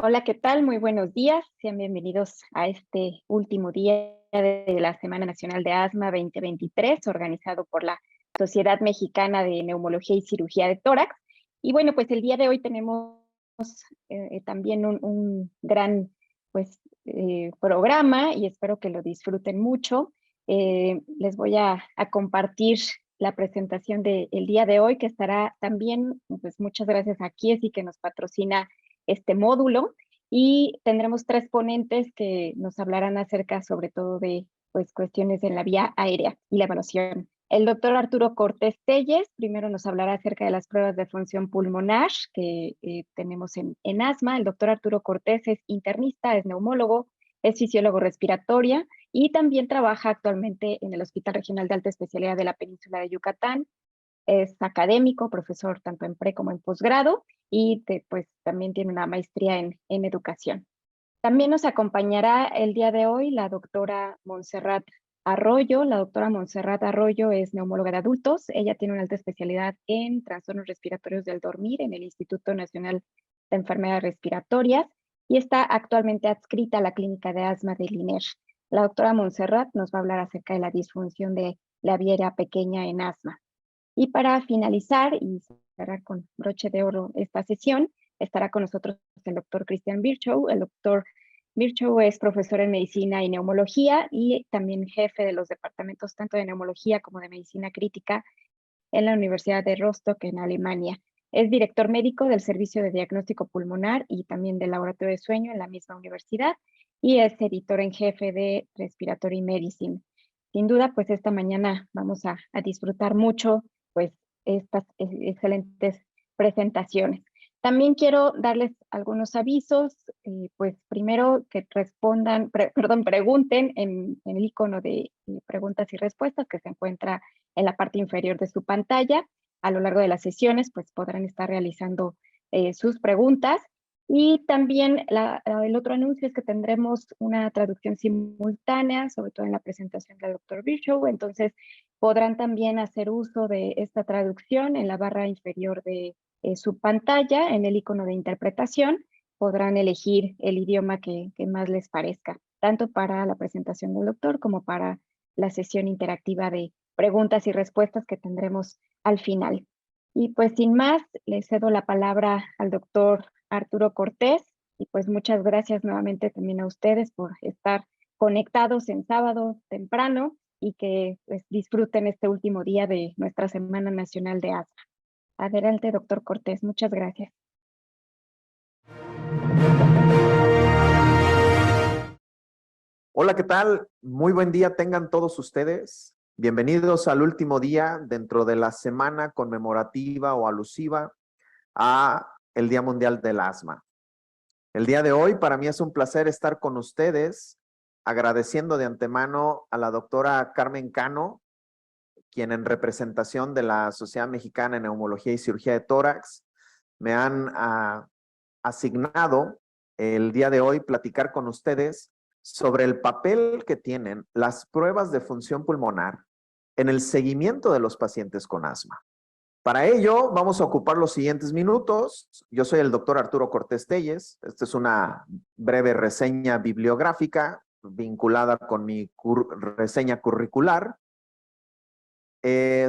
Hola, ¿qué tal? Muy buenos días. Sean bienvenidos a este último día de la Semana Nacional de Asma 2023, organizado por la Sociedad Mexicana de Neumología y Cirugía de Tórax. Y bueno, pues el día de hoy tenemos también un gran programa y espero que lo disfruten mucho. Les voy a compartir la presentación del día de hoy, que estará también, pues muchas gracias a Kiesi, que nos patrocina este módulo, y tendremos tres ponentes que nos hablarán acerca sobre todo de pues cuestiones en la vía aérea y la evaluación. El doctor Arturo Cortés Telles primero nos hablará acerca de las pruebas de función pulmonar que tenemos en asma. El doctor Arturo Cortés es internista, es neumólogo, es fisiólogo respiratoria y también trabaja actualmente en el Hospital Regional de Alta Especialidad de la Península de Yucatán. Es académico, profesor tanto en pre como en posgrado y pues también tiene una maestría en educación. También nos acompañará el día de hoy la doctora Montserrat Arroyo. La doctora Montserrat Arroyo es neumóloga de adultos. Ella tiene una alta especialidad en trastornos respiratorios del dormir en el Instituto Nacional de Enfermedades Respiratorias y está actualmente adscrita a la clínica de asma del INER. La doctora Montserrat nos va a hablar acerca de la disfunción de la vía aérea pequeña en asma. Y para finalizar y cerrar con broche de oro esta sesión, estará con nosotros el doctor Christian Virchow. El doctor Virchow es profesor en medicina y neumología y también jefe de los departamentos tanto de neumología como de medicina crítica en la Universidad de Rostock en Alemania. Es director médico del Servicio de Diagnóstico Pulmonar y también del Laboratorio de Sueño en la misma universidad y es editor en jefe de Respiratory Medicine. Sin duda, pues esta mañana vamos a disfrutar mucho pues estas excelentes presentaciones. También quiero darles algunos avisos, pues primero que respondan, pregunten en el icono de preguntas y respuestas que se encuentra en la parte inferior de su pantalla. A lo largo de las sesiones, pues podrán estar realizando sus preguntas. Y también el otro anuncio es que tendremos una traducción simultánea, sobre todo en la presentación del doctor Virchow. Entonces, podrán también hacer uso de esta traducción en la barra inferior de su pantalla, en el icono de interpretación. Podrán elegir el idioma que más les parezca, tanto para la presentación del doctor como para la sesión interactiva de preguntas y respuestas que tendremos al final. Y pues sin más, le cedo la palabra al doctor Arturo Cortés y pues muchas gracias nuevamente también a ustedes por estar conectados en sábado temprano y que pues, disfruten este último día de nuestra Semana Nacional de Asma. Adelante, doctor Cortés, muchas gracias. Hola, ¿qué tal? Muy buen día tengan todos ustedes. Bienvenidos al último día dentro de la semana conmemorativa o alusiva a el Día Mundial del Asma. El día de hoy para mí es un placer estar con ustedes, agradeciendo de antemano a la doctora Carmen Cano, quien en representación de la Sociedad Mexicana de Neumología y Cirugía de Tórax me han asignado el día de hoy platicar con ustedes sobre el papel que tienen las pruebas de función pulmonar en el seguimiento de los pacientes con asma. Para ello, vamos a ocupar los siguientes minutos. Yo soy el doctor Arturo Cortés Telles. Esta es una breve reseña bibliográfica vinculada con mi reseña curricular.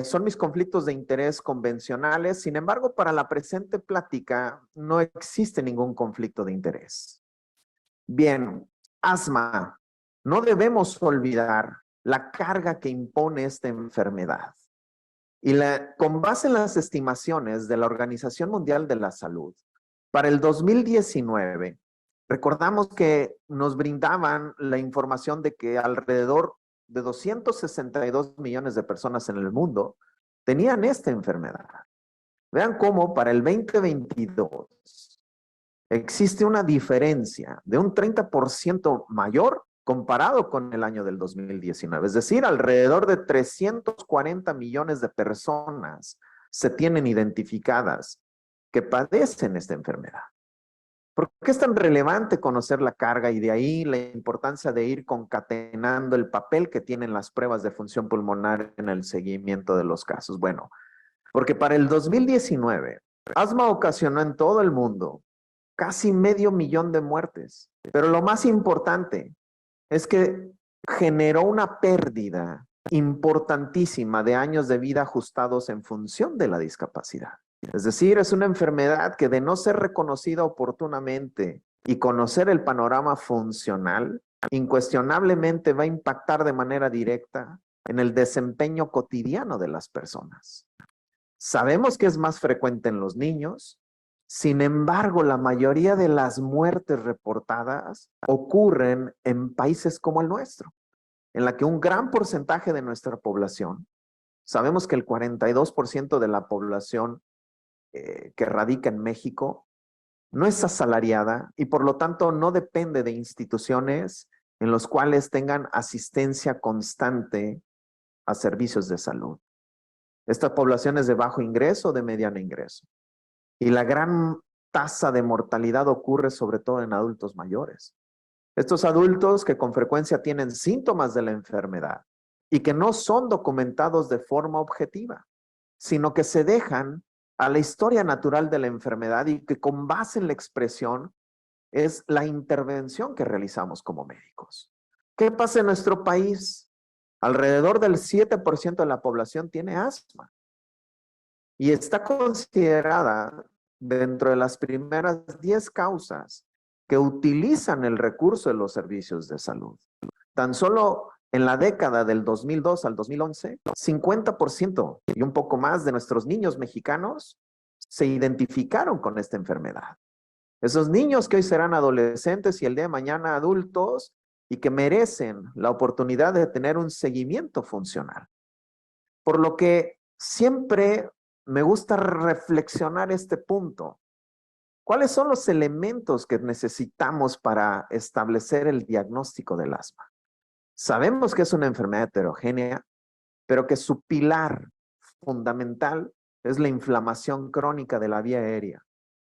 Son mis conflictos de interés convencionales. Sin embargo, para la presente plática no existe ningún conflicto de interés. Bien, asma. No debemos olvidar la carga que impone esta enfermedad. Y con base en las estimaciones de la Organización Mundial de la Salud, para el 2019, recordamos que nos brindaban la información de que alrededor de 262 millones de personas en el mundo tenían esta enfermedad. Vean cómo para el 2022 existe una diferencia de un 30% mayor comparado con el año del 2019. Es decir, alrededor de 340 millones de personas se tienen identificadas que padecen esta enfermedad. ¿Por qué es tan relevante conocer la carga y de ahí la importancia de ir concatenando el papel que tienen las pruebas de función pulmonar en el seguimiento de los casos? Bueno, porque para el 2019, asma ocasionó en todo el mundo casi 500,000 de muertes. Pero lo más importante es que generó una pérdida importantísima de años de vida ajustados en función de la discapacidad. Es decir, es una enfermedad que de no ser reconocida oportunamente y conocer el panorama funcional, incuestionablemente va a impactar de manera directa en el desempeño cotidiano de las personas. Sabemos que es más frecuente en los niños, sin embargo, la mayoría de las muertes reportadas ocurren en países como el nuestro, en la que un gran porcentaje de nuestra población, sabemos que el 42% de la población que radica en México no es asalariada y por lo tanto no depende de instituciones en los cuales tengan asistencia constante a servicios de salud. Esta población es de bajo ingreso o de mediano ingreso. Y la gran tasa de mortalidad ocurre sobre todo en adultos mayores. Estos adultos que con frecuencia tienen síntomas de la enfermedad y que no son documentados de forma objetiva, sino que se dejan a la historia natural de la enfermedad y que con base en la expresión es la intervención que realizamos como médicos. ¿Qué pasa en nuestro país? Alrededor del 7% de la población tiene asma y está considerada dentro de las primeras 10 causas que utilizan el recurso de los servicios de salud. Tan solo en la década del 2002 al 2011, 50% y un poco más de nuestros niños mexicanos se identificaron con esta enfermedad. Esos niños que hoy serán adolescentes y el día de mañana adultos y que merecen la oportunidad de tener un seguimiento funcional. Por lo que siempre me gusta reflexionar este punto. ¿Cuáles son los elementos que necesitamos para establecer el diagnóstico del asma? Sabemos que es una enfermedad heterogénea, pero que su pilar fundamental es la inflamación crónica de la vía aérea,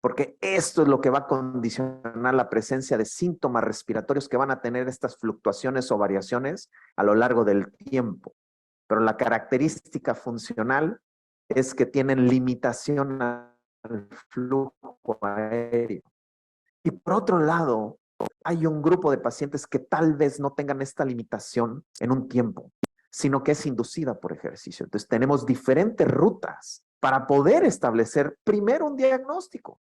porque esto es lo que va a condicionar la presencia de síntomas respiratorios que van a tener estas fluctuaciones o variaciones a lo largo del tiempo. Pero la característica funcional es que tienen limitación al flujo aéreo. Y por otro lado, hay un grupo de pacientes que tal vez no tengan esta limitación en un tiempo, sino que es inducida por ejercicio. Entonces tenemos diferentes rutas para poder establecer primero un diagnóstico.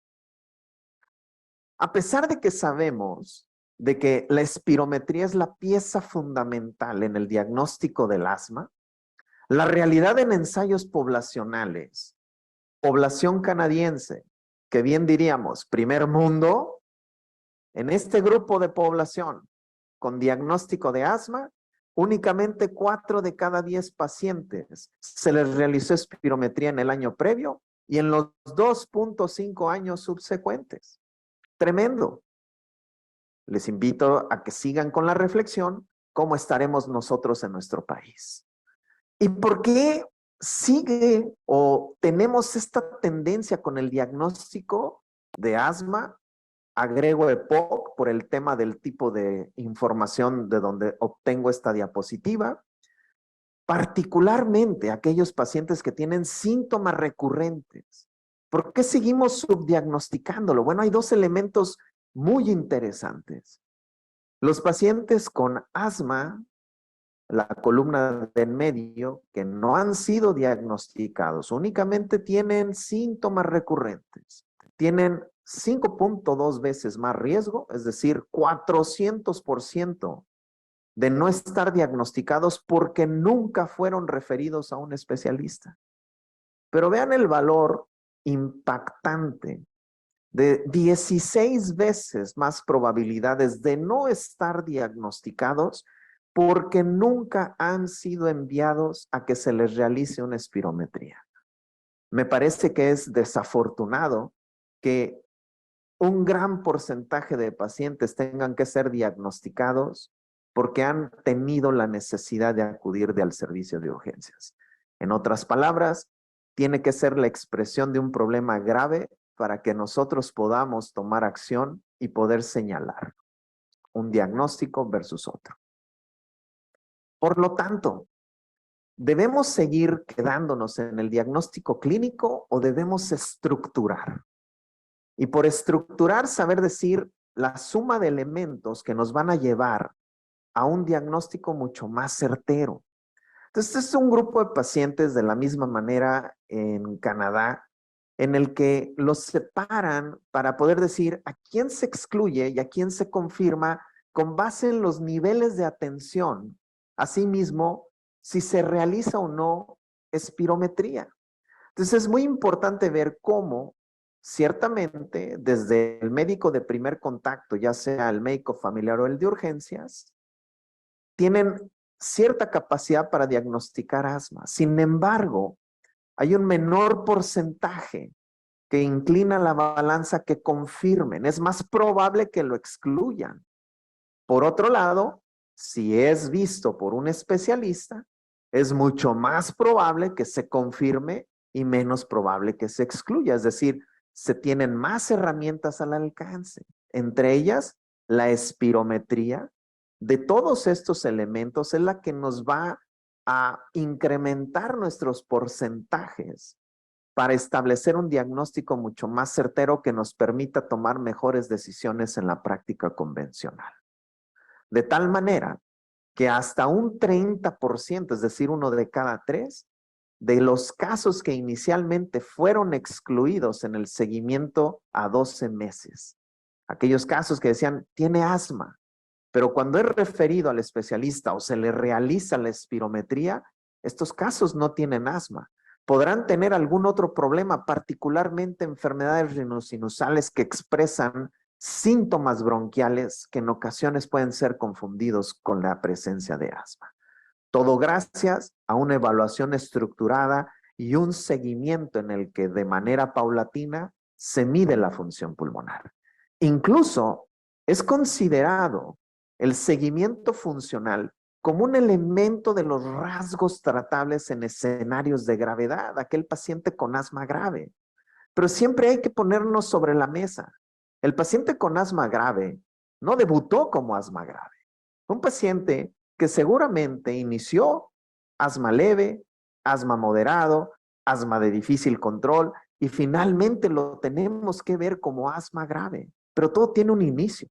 A pesar de que sabemos de que la espirometría es la pieza fundamental en el diagnóstico del asma, la realidad en ensayos poblacionales, población canadiense, que bien diríamos primer mundo, en este grupo de población con diagnóstico de asma, únicamente 4 de cada 10 pacientes se les realizó espirometría en el año previo y en los 2.5 años subsecuentes. Tremendo. Les invito a que sigan con la reflexión, cómo estaremos nosotros en nuestro país. ¿Y por qué sigue o tenemos esta tendencia con el diagnóstico de asma? Agrego EPOC por el tema del tipo de información de donde obtengo esta diapositiva. Particularmente aquellos pacientes que tienen síntomas recurrentes. ¿Por qué seguimos subdiagnosticándolo? Bueno, hay dos elementos muy interesantes. Los pacientes con asma, la columna de en medio, que no han sido diagnosticados, únicamente tienen síntomas recurrentes. Tienen 5.2 veces más riesgo, es decir, 400% de no estar diagnosticados porque nunca fueron referidos a un especialista. Pero vean el valor impactante de 16 veces más probabilidades de no estar diagnosticados porque nunca han sido enviados a que se les realice una espirometría. Me parece que es desafortunado que un gran porcentaje de pacientes tengan que ser diagnosticados porque han tenido la necesidad de acudir al servicio de urgencias. En otras palabras, tiene que ser la expresión de un problema grave para que nosotros podamos tomar acción y poder señalar un diagnóstico versus otro. Por lo tanto, ¿debemos seguir quedándonos en el diagnóstico clínico o debemos estructurar? Y por estructurar, saber decir la suma de elementos que nos van a llevar a un diagnóstico mucho más certero. Entonces, este es un grupo de pacientes de la misma manera en Canadá, en el que los separan para poder decir a quién se excluye y a quién se confirma con base en los niveles de atención. Asimismo, si se realiza o no espirometría. Entonces, es muy importante ver cómo, ciertamente, desde el médico de primer contacto, ya sea el médico familiar o el de urgencias, tienen cierta capacidad para diagnosticar asma. Sin embargo, hay un menor porcentaje que inclina la balanza que confirmen. Es más probable que lo excluyan. Por otro lado, si es visto por un especialista, es mucho más probable que se confirme y menos probable que se excluya. Es decir, se tienen más herramientas al alcance, entre ellas la espirometría. De todos estos elementos es la que nos va a incrementar nuestros porcentajes para establecer un diagnóstico mucho más certero que nos permita tomar mejores decisiones en la práctica convencional. De tal manera que hasta un 30%, es decir, 1 de cada 3, de los casos que inicialmente fueron excluidos en el seguimiento a 12 meses, aquellos casos que decían, tiene asma, pero cuando es referido al especialista o se le realiza la espirometría, estos casos no tienen asma. Podrán tener algún otro problema, particularmente enfermedades rinosinusales que expresan síntomas bronquiales que en ocasiones pueden ser confundidos con la presencia de asma. Todo gracias a una evaluación estructurada y un seguimiento en el que de manera paulatina se mide la función pulmonar. Incluso es considerado el seguimiento funcional como un elemento de los rasgos tratables en escenarios de gravedad, aquel paciente con asma grave. Pero siempre hay que ponernos sobre la mesa. El paciente con asma grave no debutó como asma grave. Un paciente que seguramente inició asma leve, asma moderado, asma de difícil control y finalmente lo tenemos que ver como asma grave. Pero todo tiene un inicio.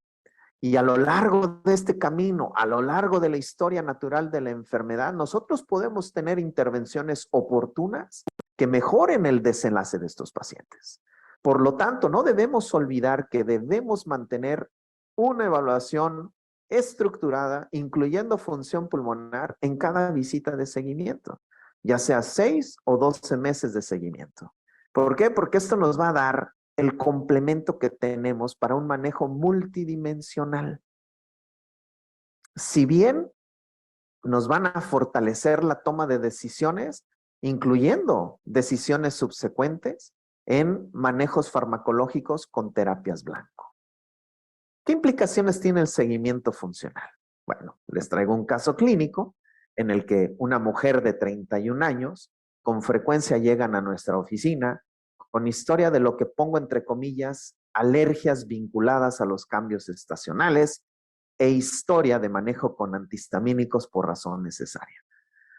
Y a lo largo de este camino, a lo largo de la historia natural de la enfermedad, nosotros podemos tener intervenciones oportunas que mejoren el desenlace de estos pacientes. Por lo tanto, no debemos olvidar que debemos mantener una evaluación estructurada, incluyendo función pulmonar en cada visita de seguimiento, ya sea 6 o 12 meses de seguimiento. ¿Por qué? Porque esto nos va a dar el complemento que tenemos para un manejo multidimensional. Si bien nos van a fortalecer la toma de decisiones, incluyendo decisiones subsecuentes en manejos farmacológicos con terapias blanco. ¿Qué implicaciones tiene el seguimiento funcional? Bueno, les traigo un caso clínico en el que una mujer de 31 años con frecuencia llegan a nuestra oficina con historia de lo que pongo entre comillas, alergias vinculadas a los cambios estacionales e historia de manejo con antihistamínicos por razón necesaria.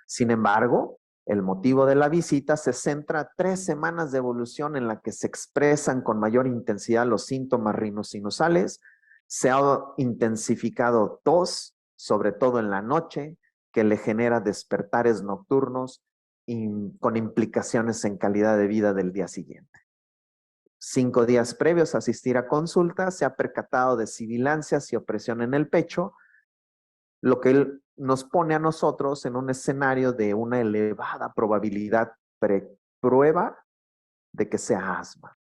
Sin embargo, el motivo de la visita se centra a 3 semanas de evolución en la que se expresan con mayor intensidad los síntomas rinosinusales, se ha intensificado tos, sobre todo en la noche, que le genera despertares nocturnos y con implicaciones en calidad de vida del día siguiente. 5 días previos a asistir a consulta, se ha percatado de sibilancias y opresión en el pecho, lo que nos pone a nosotros en un escenario de una elevada probabilidad prueba de que sea asma.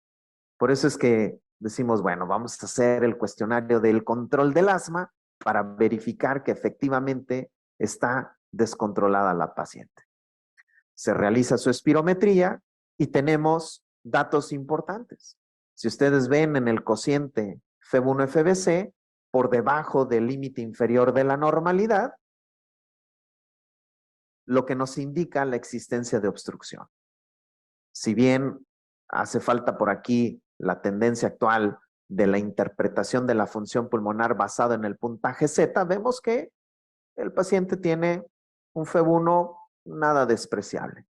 Por eso es que decimos, bueno, vamos a hacer el cuestionario del control del asma para verificar que efectivamente está descontrolada la paciente. Se realiza su espirometría y tenemos datos importantes. Si ustedes ven en el cociente FEB1-FBC, por debajo del límite inferior de la normalidad, lo que nos indica la existencia de obstrucción. Si bien hace falta por aquí la tendencia actual de la interpretación de la función pulmonar basada en el puntaje Z, vemos que el paciente tiene un FEB1 nada despreciable.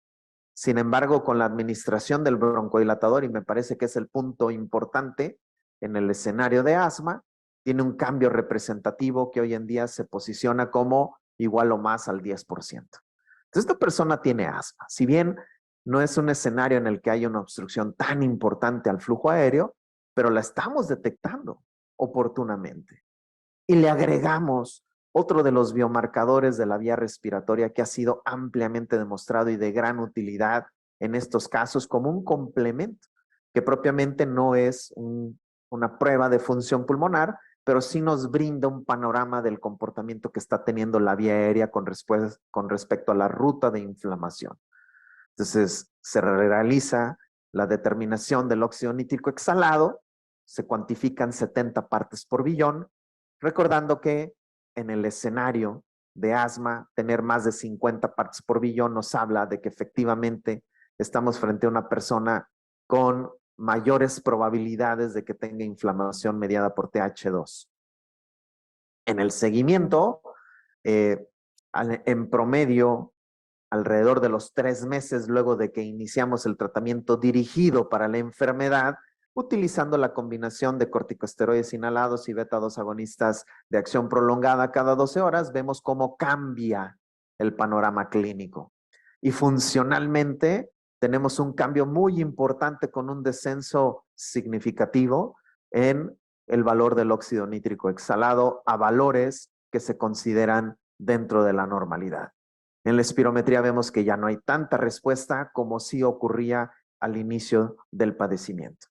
Sin embargo, con la administración del broncodilatador, y me parece que es el punto importante, en el escenario de asma, tiene un cambio representativo que hoy en día se posiciona como igual o más al 10%. Entonces, esta persona tiene asma. Si bien no es un escenario en el que haya una obstrucción tan importante al flujo aéreo, pero la estamos detectando oportunamente. Y le agregamos otro de los biomarcadores de la vía respiratoria que ha sido ampliamente demostrado y de gran utilidad en estos casos como un complemento, que propiamente no es una prueba de función pulmonar, pero sí nos brinda un panorama del comportamiento que está teniendo la vía aérea con respecto a la ruta de inflamación. Entonces, se realiza la determinación del óxido nítrico exhalado, se cuantifican 70 partes por billón, recordando que en el escenario de asma, tener más de 50 partes por billón nos habla de que efectivamente estamos frente a una persona con mayores probabilidades de que tenga inflamación mediada por TH2. En el seguimiento, en promedio, alrededor de los 3 meses luego de que iniciamos el tratamiento dirigido para la enfermedad, utilizando la combinación de corticosteroides inhalados y beta-2 agonistas de acción prolongada cada 12 horas, vemos cómo cambia el panorama clínico. Y funcionalmente tenemos un cambio muy importante con un descenso significativo en el valor del óxido nítrico exhalado a valores que se consideran dentro de la normalidad. En la espirometría vemos que ya no hay tanta respuesta como sí ocurría al inicio del padecimiento.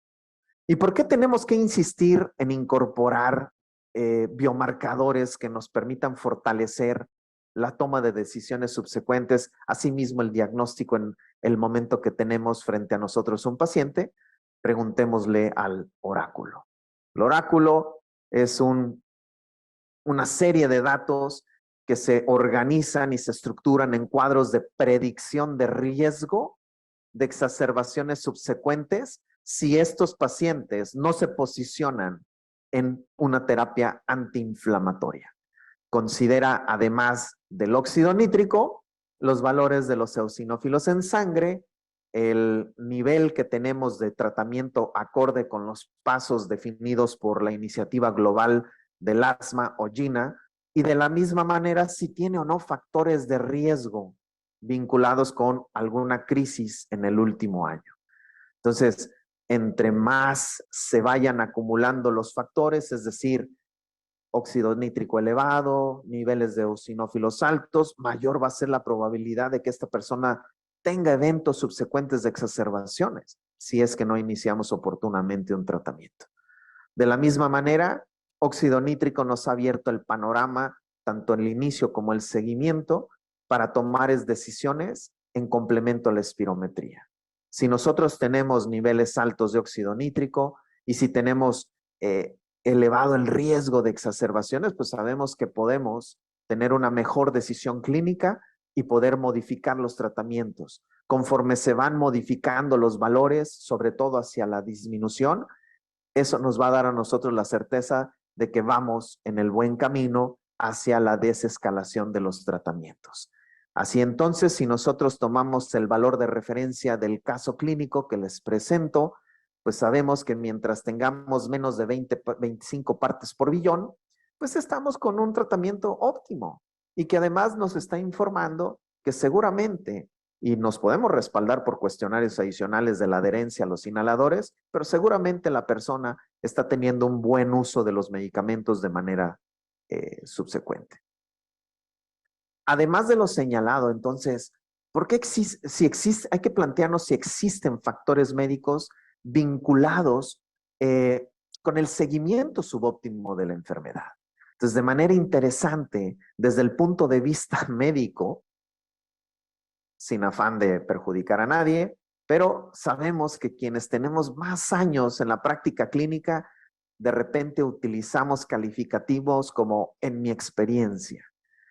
¿Y por qué tenemos que insistir en incorporar biomarcadores que nos permitan fortalecer la toma de decisiones subsecuentes, asimismo el diagnóstico en el momento que tenemos frente a nosotros un paciente? Preguntémosle al oráculo. El oráculo es una serie de datos que se organizan y se estructuran en cuadros de predicción de riesgo de exacerbaciones subsecuentes si estos pacientes no se posicionan en una terapia antiinflamatoria. Considera, además del óxido nítrico, los valores de los eosinófilos en sangre, el nivel que tenemos de tratamiento acorde con los pasos definidos por la Iniciativa Global del Asma o GINA, y de la misma manera si tiene o no factores de riesgo vinculados con alguna crisis en el último año. Entonces, entre más se vayan acumulando los factores, es decir, óxido nítrico elevado, niveles de eosinófilos altos, mayor va a ser la probabilidad de que esta persona tenga eventos subsecuentes de exacerbaciones, si es que no iniciamos oportunamente un tratamiento. De la misma manera, óxido nítrico nos ha abierto el panorama, tanto el inicio como el seguimiento, para tomar decisiones en complemento a la espirometría. Si nosotros tenemos niveles altos de óxido nítrico y si tenemos elevado el riesgo de exacerbaciones, pues sabemos que podemos tener una mejor decisión clínica y poder modificar los tratamientos. Conforme se van modificando los valores, sobre todo hacia la disminución, eso nos va a dar a nosotros la certeza de que vamos en el buen camino hacia la desescalación de los tratamientos. Así entonces, si nosotros tomamos el valor de referencia del caso clínico que les presento, pues sabemos que mientras tengamos menos de 25 partes por billón, pues estamos con un tratamiento óptimo y que además nos está informando que seguramente, y nos podemos respaldar por cuestionarios adicionales de la adherencia a los inhaladores, pero seguramente la persona está teniendo un buen uso de los medicamentos de manera subsecuente. Además de lo señalado, entonces, ¿por qué hay que plantearnos si existen factores médicos vinculados con el seguimiento subóptimo de la enfermedad? Entonces, de manera interesante, desde el punto de vista médico, sin afán de perjudicar a nadie, pero sabemos que quienes tenemos más años en la práctica clínica, de repente utilizamos calificativos como en mi experiencia.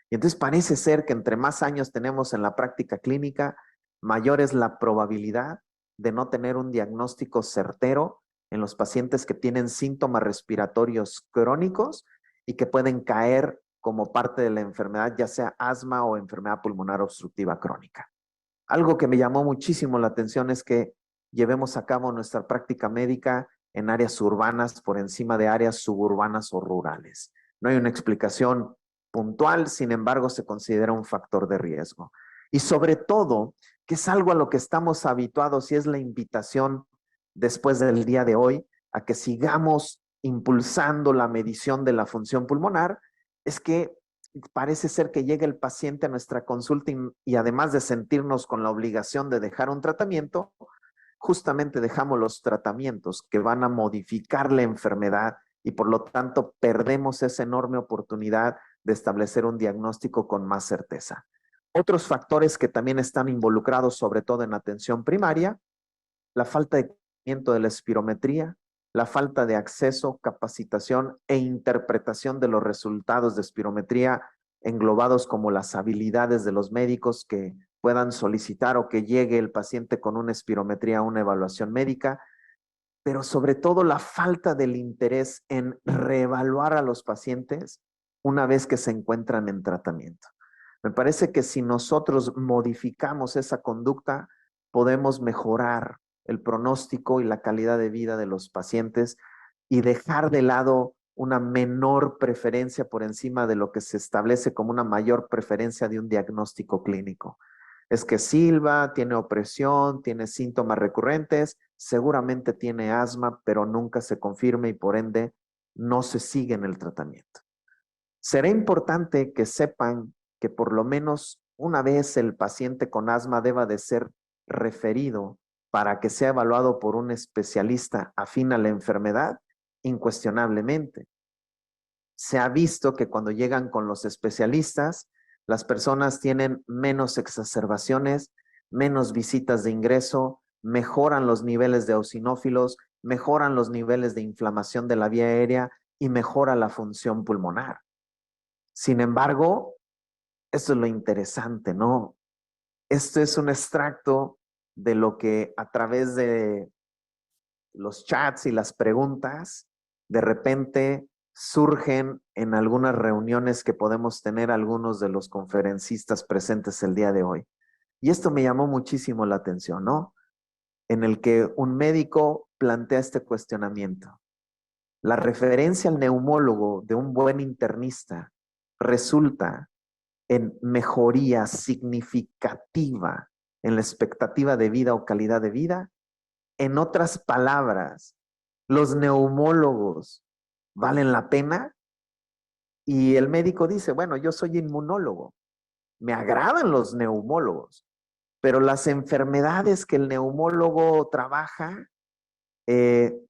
Y entonces parece ser que entre más años tenemos en la práctica clínica, mayor es la probabilidad de no tener un diagnóstico certero en los pacientes que tienen síntomas respiratorios crónicos y que pueden caer como parte de la enfermedad, ya sea asma o enfermedad pulmonar obstructiva crónica. Algo que me llamó muchísimo la atención es que llevemos a cabo nuestra práctica médica en áreas urbanas por encima de áreas suburbanas o rurales. No hay una explicación puntual, sin embargo, se considera un factor de riesgo. Y sobre todo, que es algo a lo que estamos habituados y es la invitación después del día de hoy a que sigamos impulsando la medición de la función pulmonar, es que parece ser que llega el paciente a nuestra consulta y además de sentirnos con la obligación de dejar un tratamiento, justamente dejamos los tratamientos que van a modificar la enfermedad y por lo tanto perdemos esa enorme oportunidad de establecer un diagnóstico con más certeza. Otros factores que también están involucrados, sobre todo en atención primaria, la falta de conocimiento de la espirometría, la falta de acceso, capacitación e interpretación de los resultados de espirometría englobados como las habilidades de los médicos que puedan solicitar o que llegue el paciente con una espirometría a una evaluación médica, pero sobre todo la falta del interés en reevaluar a los pacientes una vez que se encuentran en tratamiento. Me parece que si nosotros modificamos esa conducta, podemos mejorar el pronóstico y la calidad de vida de los pacientes y dejar de lado una menor preferencia por encima de lo que se establece como una mayor preferencia de un diagnóstico clínico. Es que silba, tiene opresión, tiene síntomas recurrentes, seguramente tiene asma, pero nunca se confirma y por ende no se sigue en el tratamiento. Será importante que sepan que por lo menos una vez el paciente con asma deba de ser referido para que sea evaluado por un especialista afín a la enfermedad, incuestionablemente. Se ha visto que cuando llegan con los especialistas, las personas tienen menos exacerbaciones, menos visitas de ingreso, mejoran los niveles de eosinófilos, mejoran los niveles de inflamación de la vía aérea y mejora la función pulmonar. Sin embargo, esto es lo interesante, ¿no? Esto es un extracto de lo que a través de los chats y las preguntas, de repente surgen en algunas reuniones que podemos tener algunos de los conferencistas presentes el día de hoy. Y esto me llamó muchísimo la atención, ¿no? En el que un médico plantea este cuestionamiento. La referencia al neumólogo de un buen internista resulta en mejoría significativa en la expectativa de vida o calidad de vida. En otras palabras, los neumólogos valen la pena. Y el médico dice, bueno, yo soy inmunólogo, me agradan los neumólogos, pero las enfermedades que el neumólogo trabaja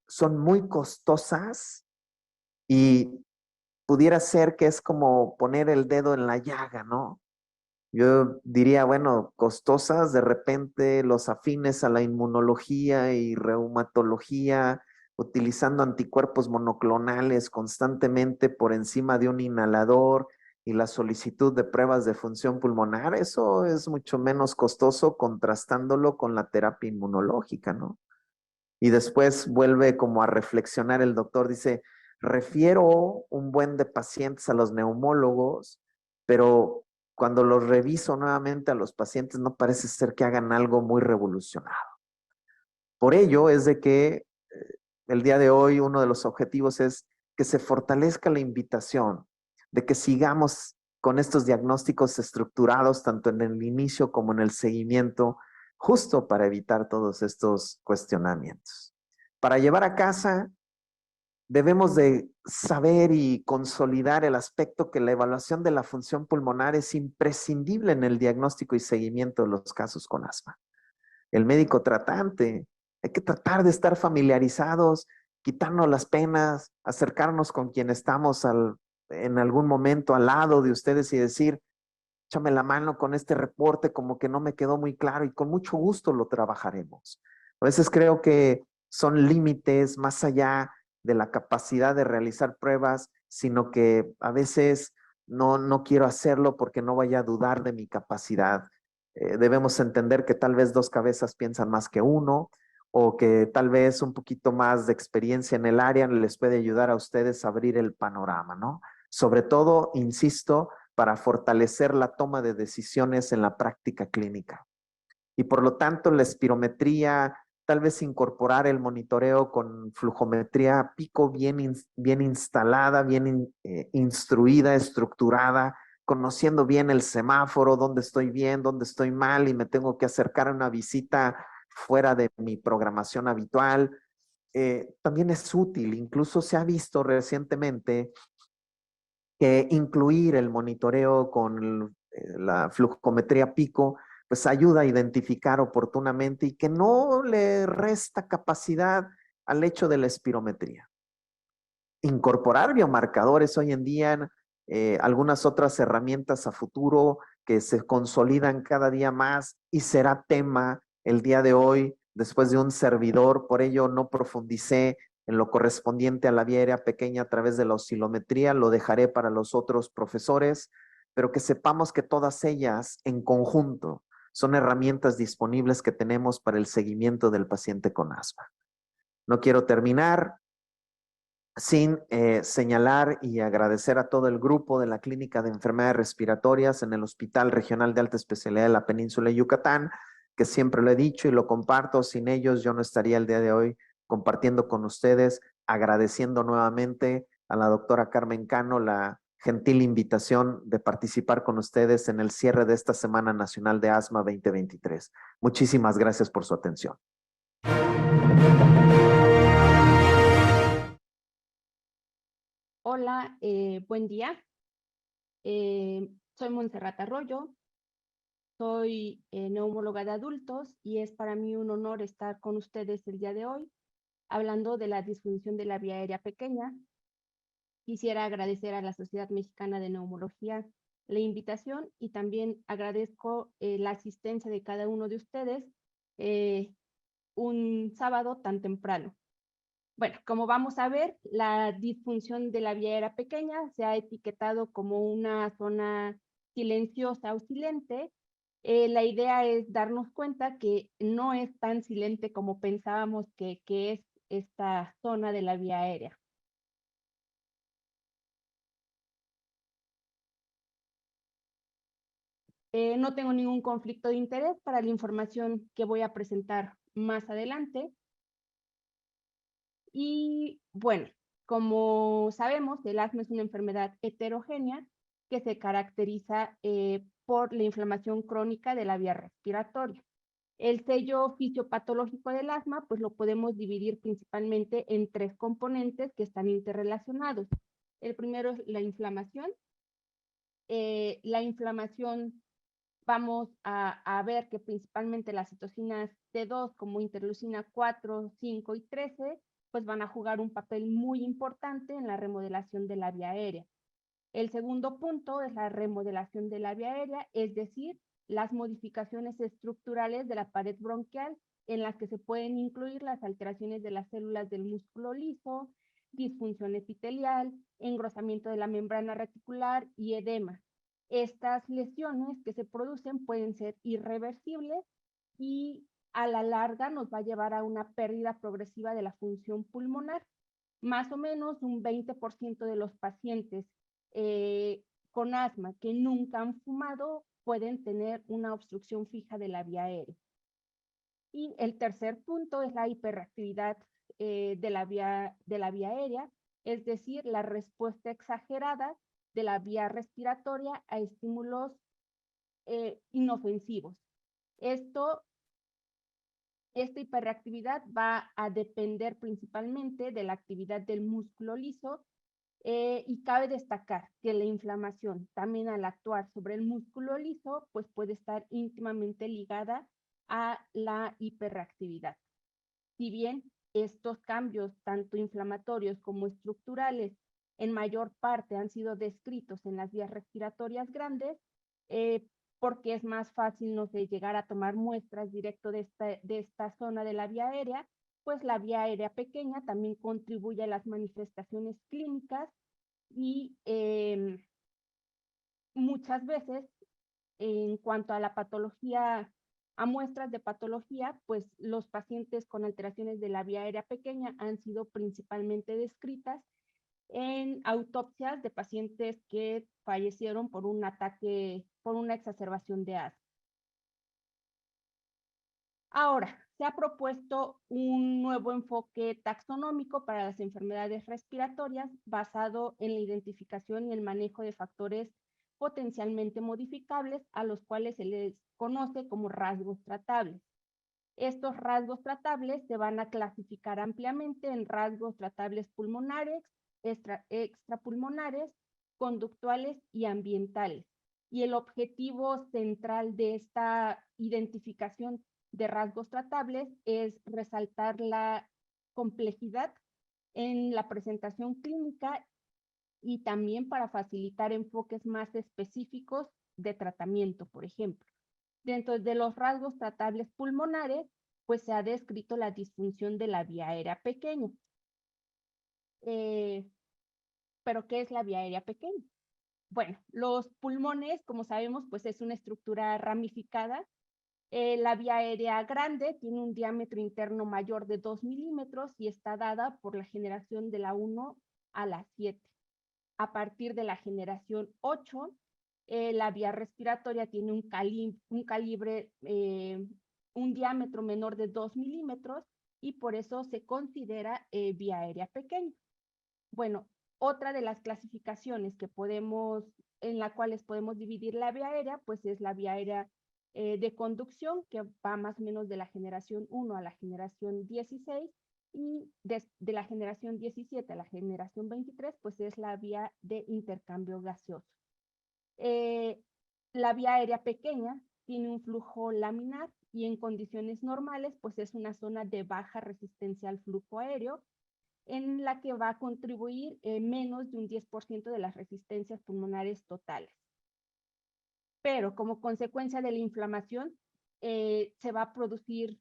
son muy costosas y pudiera ser que es como poner el dedo en la llaga, ¿no? Yo diría, bueno, costosas, de repente los afines a la inmunología y reumatología, utilizando anticuerpos monoclonales constantemente por encima de un inhalador y la solicitud de pruebas de función pulmonar, eso es mucho menos costoso contrastándolo con la terapia inmunológica, ¿no? Y después vuelve como a reflexionar el doctor, dice, refiero un buen de pacientes a los neumólogos, pero cuando los reviso nuevamente a los pacientes no parece ser que hagan algo muy revolucionado. Por ello es de que el día de hoy uno de los objetivos es que se fortalezca la invitación de que sigamos con estos diagnósticos estructurados tanto en el inicio como en el seguimiento, justo para evitar todos estos cuestionamientos. Para llevar a casa, debemos de saber y consolidar el aspecto que la evaluación de la función pulmonar es imprescindible en el diagnóstico y seguimiento de los casos con asma. El médico tratante, hay que tratar de estar familiarizados, quitarnos las penas, acercarnos con quien estamos en algún momento al lado de ustedes y decir, échame la mano con este reporte, como que no me quedó muy claro y con mucho gusto lo trabajaremos. A veces creo que son límites más allá de la capacidad de realizar pruebas, sino que a veces no quiero hacerlo porque no vaya a dudar de mi capacidad. Debemos entender que tal vez dos cabezas piensan más que uno o que tal vez un poquito más de experiencia en el área les puede ayudar a ustedes a abrir el panorama, ¿no? Sobre todo, insisto, para fortalecer la toma de decisiones en la práctica clínica. Y por lo tanto, la espirometría tal vez incorporar el monitoreo con flujometría pico bien instalada, bien instruida, estructurada, conociendo bien el semáforo, dónde estoy bien, dónde estoy mal y me tengo que acercar a una visita fuera de mi programación habitual. También es útil, incluso se ha visto recientemente que incluir el monitoreo con la flujometría pico pues ayuda a identificar oportunamente y que no le resta capacidad al hecho de la espirometría. Incorporar biomarcadores hoy en día, algunas otras herramientas a futuro que se consolidan cada día más y será tema el día de hoy después de un servidor, por ello no profundicé en lo correspondiente a la vía aérea pequeña a través de la oscilometría, lo dejaré para los otros profesores, pero que sepamos que todas ellas en conjunto son herramientas disponibles que tenemos para el seguimiento del paciente con asma. No quiero terminar sin señalar y agradecer a todo el grupo de la Clínica de Enfermedades Respiratorias en el Hospital Regional de Alta Especialidad de la Península de Yucatán, que siempre lo he dicho y lo comparto, sin ellos yo no estaría el día de hoy compartiendo con ustedes, agradeciendo nuevamente a la doctora Carmen Cano la gentil invitación de participar con ustedes en el cierre de esta Semana Nacional de Asma 2023. Muchísimas gracias por su atención. Hola, buen día. Soy Montserrat Arroyo, soy neumóloga de adultos y es para mí un honor estar con ustedes el día de hoy hablando de la disfunción de la vía aérea pequeña. Quisiera agradecer a la Sociedad Mexicana de Neumología la invitación y también agradezco la asistencia de cada uno de ustedes un sábado tan temprano. Bueno, como vamos a ver, la disfunción de la vía aérea pequeña se ha etiquetado como una zona silenciosa o silente. La idea es darnos cuenta que no es tan silente como pensábamos que es esta zona de la vía aérea. No tengo ningún conflicto de interés para la información que voy a presentar más adelante. Y bueno, como sabemos, el asma es una enfermedad heterogénea que se caracteriza por la inflamación crónica de la vía respiratoria. El sello fisiopatológico del asma, pues lo podemos dividir principalmente en tres componentes que están interrelacionados. El primero es la inflamación. La inflamación, vamos a ver que principalmente las citocinas T2 como interleucina 4, 5 y 13 pues van a jugar un papel muy importante en la remodelación de la vía aérea. El segundo punto es la remodelación de la vía aérea, es decir, las modificaciones estructurales de la pared bronquial en las que se pueden incluir las alteraciones de las células del músculo liso, disfunción epitelial, engrosamiento de la membrana reticular y edema. Estas lesiones que se producen pueden ser irreversibles y a la larga nos va a llevar a una pérdida progresiva de la función pulmonar. Más o menos un 20% de los pacientes con asma que nunca han fumado pueden tener una obstrucción fija de la vía aérea. Y el tercer punto es la hiperactividad de la vía aérea, es decir, la respuesta exagerada de la vía respiratoria a estímulos inofensivos. Esta hiperactividad va a depender principalmente de la actividad del músculo liso y cabe destacar que la inflamación también al actuar sobre el músculo liso pues puede estar íntimamente ligada a la hiperactividad. Si bien estos cambios tanto inflamatorios como estructurales en mayor parte han sido descritos en las vías respiratorias grandes, porque es más fácil, no sé, llegar a tomar muestras directo de esta zona de la vía aérea, pues la vía aérea pequeña también contribuye a las manifestaciones clínicas y muchas veces en cuanto a la patología, a muestras de patología, pues los pacientes con alteraciones de la vía aérea pequeña han sido principalmente descritas en autopsias de pacientes que fallecieron por un ataque, por una exacerbación de asma. Ahora, se ha propuesto un nuevo enfoque taxonómico para las enfermedades respiratorias basado en la identificación y el manejo de factores potencialmente modificables a los cuales se les conoce como rasgos tratables. Estos rasgos tratables se van a clasificar ampliamente en rasgos tratables pulmonares, extrapulmonares, conductuales y ambientales. Y el objetivo central de esta identificación de rasgos tratables es resaltar la complejidad en la presentación clínica y también para facilitar enfoques más específicos de tratamiento, por ejemplo. Dentro de los rasgos tratables pulmonares, pues se ha descrito la disfunción de la vía aérea pequeña. ¿Pero qué es la vía aérea pequeña? Bueno, los pulmones, como sabemos, pues es una estructura ramificada. La vía aérea grande tiene un diámetro interno mayor de 2 milímetros y está dada por la generación de la 1 a la 7. A partir de la generación 8, la vía respiratoria tiene un diámetro menor de 2 milímetros y por eso se considera vía aérea pequeña. Bueno, otra de las clasificaciones en las cuales podemos dividir la vía aérea, pues es la vía aérea de conducción, que va más o menos de la generación 1 a la generación 16, y de la generación 17 a la generación 23, pues es la vía de intercambio gaseoso. La vía aérea pequeña tiene un flujo laminar y en condiciones normales, pues es una zona de baja resistencia al flujo aéreo, en la que va a contribuir menos de un 10% de las resistencias pulmonares totales. Pero como consecuencia de la inflamación, se va a producir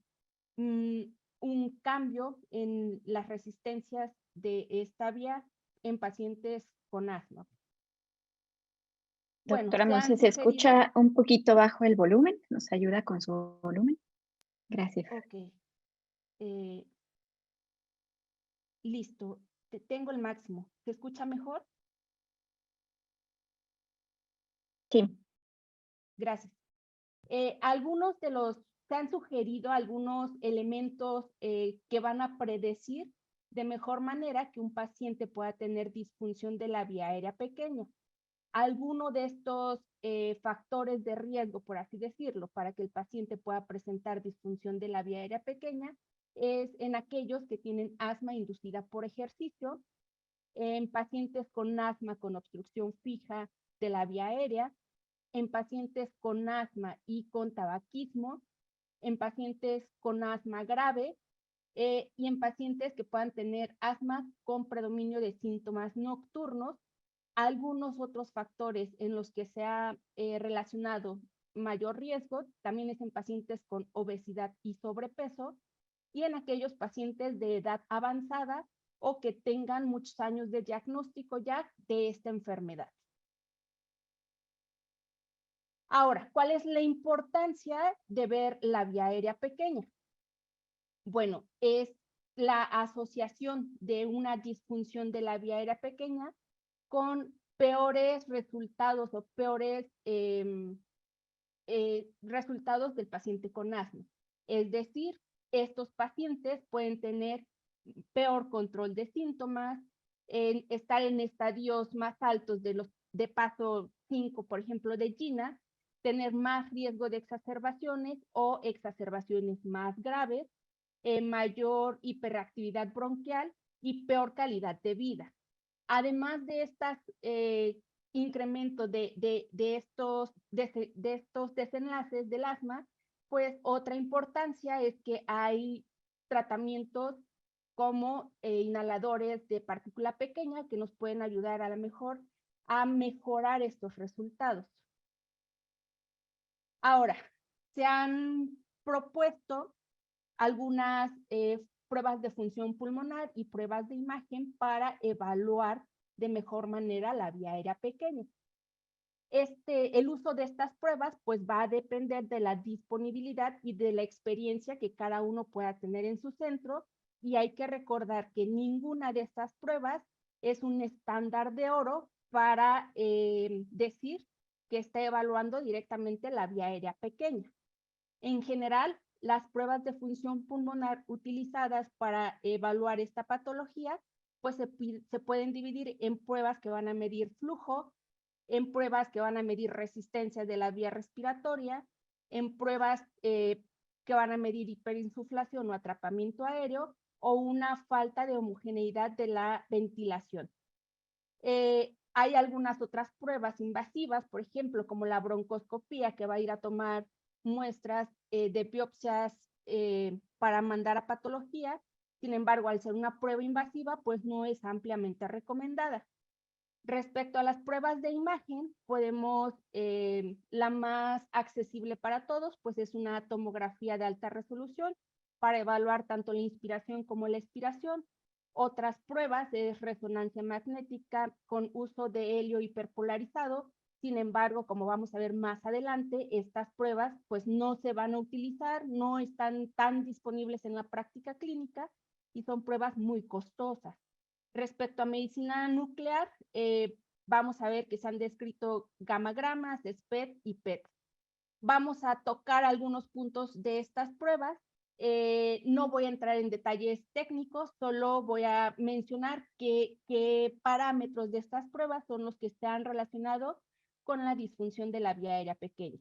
un cambio en las resistencias de esta vía en pacientes con asma. Doctora Bueno, Monse, se escucha un poquito bajo el volumen. ¿Nos ayuda con su volumen? Gracias. Ok. Listo. Tengo el máximo. ¿Se escucha mejor? Sí. Gracias. Se han sugerido algunos elementos que van a predecir de mejor manera que un paciente pueda tener disfunción de la vía aérea pequeña. Alguno de estos factores de riesgo, por así decirlo, para que el paciente pueda presentar disfunción de la vía aérea pequeña es en aquellos que tienen asma inducida por ejercicio, en pacientes con asma con obstrucción fija de la vía aérea, en pacientes con asma y con tabaquismo, en pacientes con asma grave y en pacientes que puedan tener asma con predominio de síntomas nocturnos. Algunos otros factores en los que se ha relacionado mayor riesgo también es en pacientes con obesidad y sobrepeso y en aquellos pacientes de edad avanzada o que tengan muchos años de diagnóstico ya de esta enfermedad. Ahora, ¿cuál es la importancia de ver la vía aérea pequeña? Bueno, es la asociación de una disfunción de la vía aérea pequeña con peores resultados o peores resultados del paciente con asma. Es decir, estos pacientes pueden tener peor control de síntomas, estar en estadios más altos de paso 5, por ejemplo, de GINA, tener más riesgo de exacerbaciones o exacerbaciones más graves, mayor hiperactividad bronquial y peor calidad de vida. Además de estos incrementos de estos desenlaces del asma, pues otra importancia es que hay tratamientos como inhaladores de partícula pequeña que nos pueden ayudar a lo mejor a mejorar estos resultados. Ahora, se han propuesto algunas pruebas de función pulmonar y pruebas de imagen para evaluar de mejor manera la vía aérea pequeña. El uso de estas pruebas pues va a depender de la disponibilidad y de la experiencia que cada uno pueda tener en su centro y hay que recordar que ninguna de estas pruebas es un estándar de oro para decir que está evaluando directamente la vía aérea pequeña. En general, las pruebas de función pulmonar utilizadas para evaluar esta patología, pues se pueden dividir en pruebas que van a medir flujo, en pruebas que van a medir resistencia de la vía respiratoria, en pruebas que van a medir hiperinsuflación o atrapamiento aéreo, o una falta de homogeneidad de la ventilación. Hay algunas otras pruebas invasivas, por ejemplo, como la broncoscopía, que va a ir a tomar muestras de biopsias para mandar a patología. Sin embargo, al ser una prueba invasiva, pues no es ampliamente recomendada. Respecto a las pruebas de imagen, la más accesible para todos, pues es una tomografía de alta resolución para evaluar tanto la inspiración como la expiración. Otras pruebas es resonancia magnética con uso de helio hiperpolarizado. Sin embargo, como vamos a ver más adelante, estas pruebas pues no se van a utilizar, no están tan disponibles en la práctica clínica y son pruebas muy costosas. Respecto a medicina nuclear, vamos a ver que se han descrito gamagramas, SPECT y PET. Vamos a tocar algunos puntos de estas pruebas. No voy a entrar en detalles técnicos, solo voy a mencionar qué parámetros de estas pruebas son los que se han relacionado con la disfunción de la vía aérea pequeña.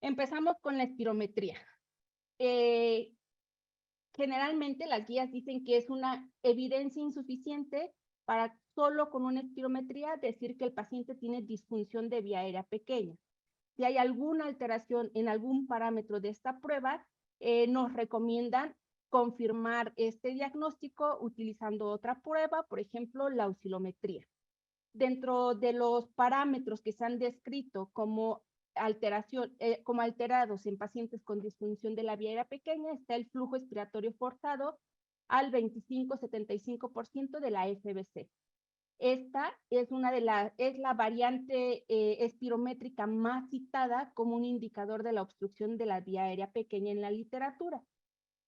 Empezamos con la espirometría. Generalmente las guías dicen que es una evidencia insuficiente para solo con una espirometría decir que el paciente tiene disfunción de vía aérea pequeña. Si hay alguna alteración en algún parámetro de esta prueba, nos recomiendan confirmar este diagnóstico utilizando otra prueba, por ejemplo, la oscilometría. Dentro de los parámetros que se han descrito como alterados en pacientes con disfunción de la vía aérea pequeña está el flujo expiratorio forzado al 25-75% de la FBC. Esta es la variante espirométrica más citada como un indicador de la obstrucción de la vía aérea pequeña en la literatura.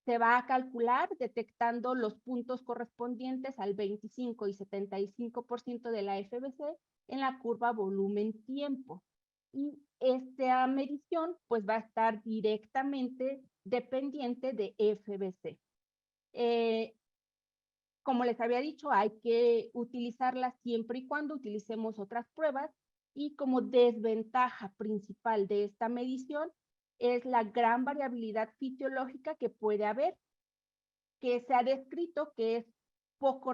Se va a calcular detectando los puntos correspondientes al 25 y 75% de la FBC en la curva volumen-tiempo. Y esta medición pues va a estar directamente dependiente de FBC. Como les había dicho, hay que utilizarla siempre y cuando utilicemos otras pruebas, y como desventaja principal de esta medición es la gran variabilidad fisiológica que puede haber, que se ha descrito que es poco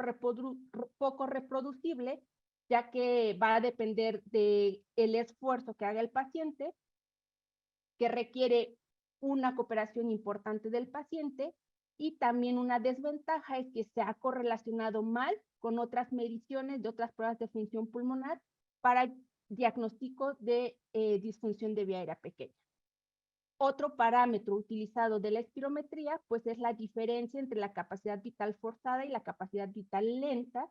reproducible, ya que va a depender del esfuerzo que haga el paciente, que requiere una cooperación importante del paciente, y también una desventaja es que se ha correlacionado mal con otras mediciones de otras pruebas de función pulmonar para diagnóstico de disfunción de vía aérea pequeña. Otro parámetro utilizado de la espirometría pues es la diferencia entre la capacidad vital forzada y la capacidad vital lenta,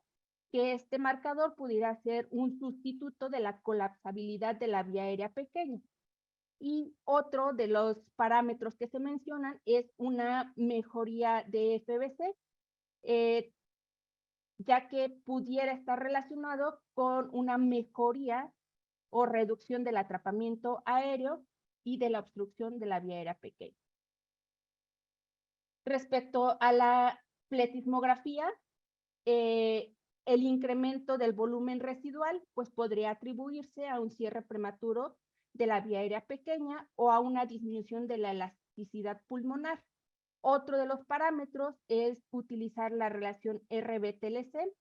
que este marcador pudiera ser un sustituto de la colapsabilidad de la vía aérea pequeña. Y otro de los parámetros que se mencionan es una mejoría de FBC, ya que pudiera estar relacionado con una mejoría o reducción del atrapamiento aéreo y de la obstrucción de la vía aérea pequeña. Respecto a la pletismografía, el incremento del volumen residual pues podría atribuirse a un cierre prematuro de la vía aérea pequeña o a una disminución de la elasticidad pulmonar. Otro de los parámetros es utilizar la relación RB-TLC,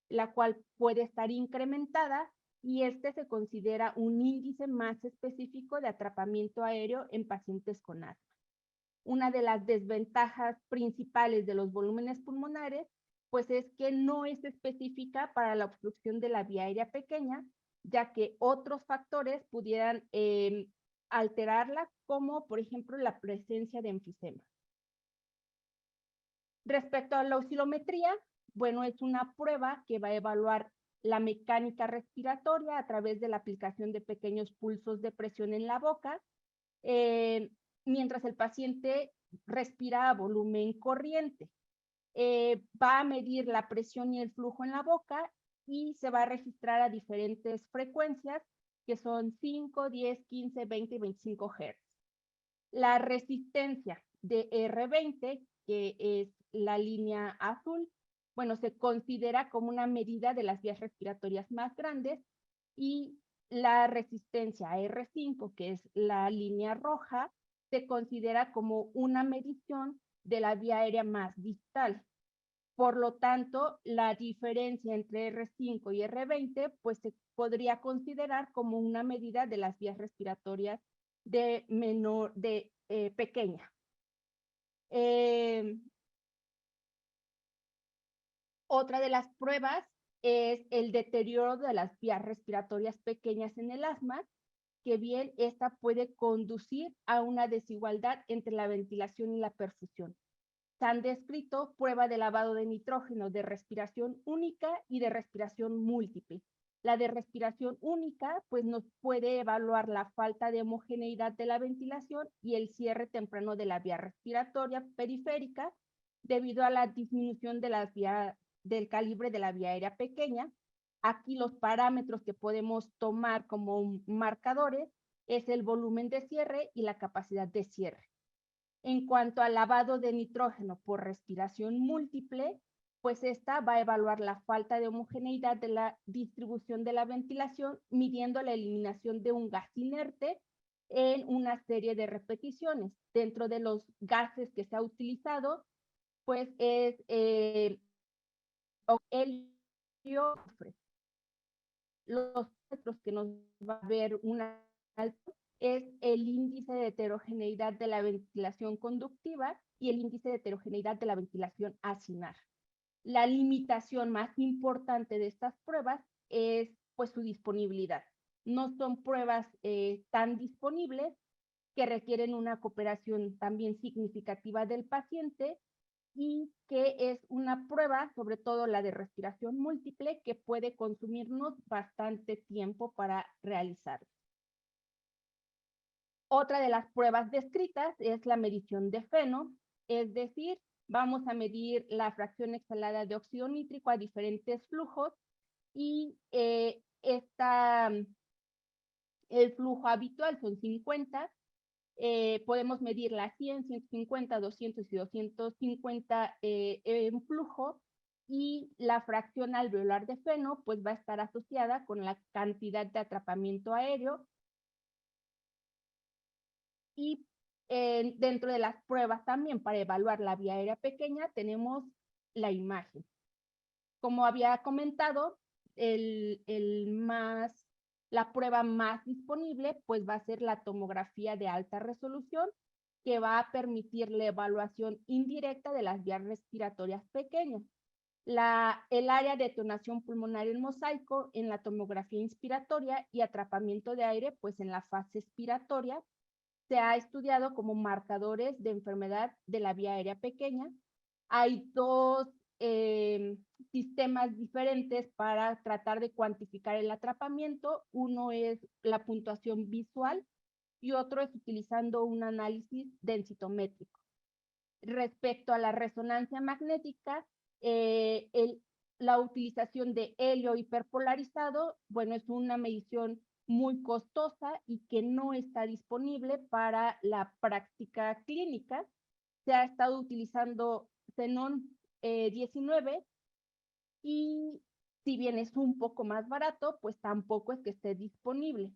la cual puede estar incrementada, y este se considera un índice más específico de atrapamiento aéreo en pacientes con asma. Una de las desventajas principales de los volúmenes pulmonares pues es que no es específica para la obstrucción de la vía aérea pequeña, ya que otros factores pudieran alterarla, como por ejemplo la presencia de enfisema. Respecto a la oscilometría, bueno, es una prueba que va a evaluar la mecánica respiratoria a través de la aplicación de pequeños pulsos de presión en la boca, mientras el paciente respira a volumen corriente. Va a medir la presión y el flujo en la boca y se va a registrar a diferentes frecuencias, que son 5, 10, 15, 20 y 25 Hz. La resistencia de R20, que es la línea azul, bueno, se considera como una medida de las vías respiratorias más grandes, y la resistencia a R5, que es la línea roja, se considera como una medición de la vía aérea más distal. Por lo tanto, la diferencia entre R5 y R20, pues se podría considerar como una medida de las vías respiratorias pequeña. Otra de las pruebas es el deterioro de las vías respiratorias pequeñas en el asma, que bien esta puede conducir a una desigualdad entre la ventilación y la perfusión. Se han descrito pruebas de lavado de nitrógeno de respiración única y de respiración múltiple. La de respiración única, pues nos puede evaluar la falta de homogeneidad de la ventilación y el cierre temprano de la vía respiratoria periférica debido a la disminución de las vías del calibre de la vía aérea pequeña. Aquí los parámetros que podemos tomar como marcadores es el volumen de cierre y la capacidad de cierre. En cuanto al lavado de nitrógeno por respiración múltiple, pues esta va a evaluar la falta de homogeneidad de la distribución de la ventilación, midiendo la eliminación de un gas inerte en una serie de repeticiones. Dentro de los gases que se ha utilizado, pues es el helio. Los otros que nos va a ver una alto es el índice de heterogeneidad de la ventilación conductiva y el índice de heterogeneidad de la ventilación acinar. La limitación más importante de estas pruebas es pues su disponibilidad. No son pruebas tan disponibles, que requieren una cooperación también significativa del paciente, y que es una prueba, sobre todo la de respiración múltiple, que puede consumirnos bastante tiempo para realizar. Otra de las pruebas descritas es la medición de FeNO, es decir, vamos a medir la fracción exhalada de óxido nítrico a diferentes flujos, y el flujo habitual son 50. Podemos medirla a 100, 150, 200 y 250 en flujo, y la fracción alveolar de FeNO pues va a estar asociada con la cantidad de atrapamiento aéreo. Y dentro de las pruebas también para evaluar la vía aérea pequeña tenemos la imagen. Como había comentado, la prueba más disponible pues va a ser la tomografía de alta resolución, que va a permitir la evaluación indirecta de las vías respiratorias pequeñas. El área de detonación pulmonar en mosaico en la tomografía inspiratoria y atrapamiento de aire pues en la fase expiratoria se ha estudiado como marcadores de enfermedad de la vía aérea pequeña. Hay dos sistemas diferentes para tratar de cuantificar el atrapamiento. Uno es la puntuación visual y otro es utilizando un análisis densitométrico. Respecto a la resonancia magnética, la utilización de helio hiperpolarizado, bueno, es una medición muy costosa y que no está disponible para la práctica clínica. Se ha estado utilizando xenón 19, y si bien es un poco más barato, pues tampoco es que esté disponible.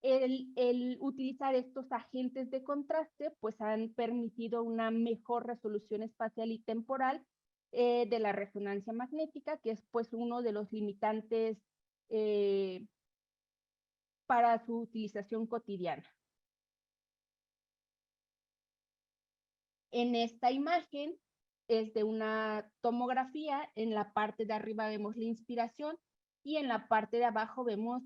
El utilizar estos agentes de contraste pues han permitido una mejor resolución espacial y temporal de la resonancia magnética, que es pues uno de los limitantes para su utilización cotidiana. En esta imagen es de una tomografía. En la parte de arriba vemos la inspiración y en la parte de abajo vemos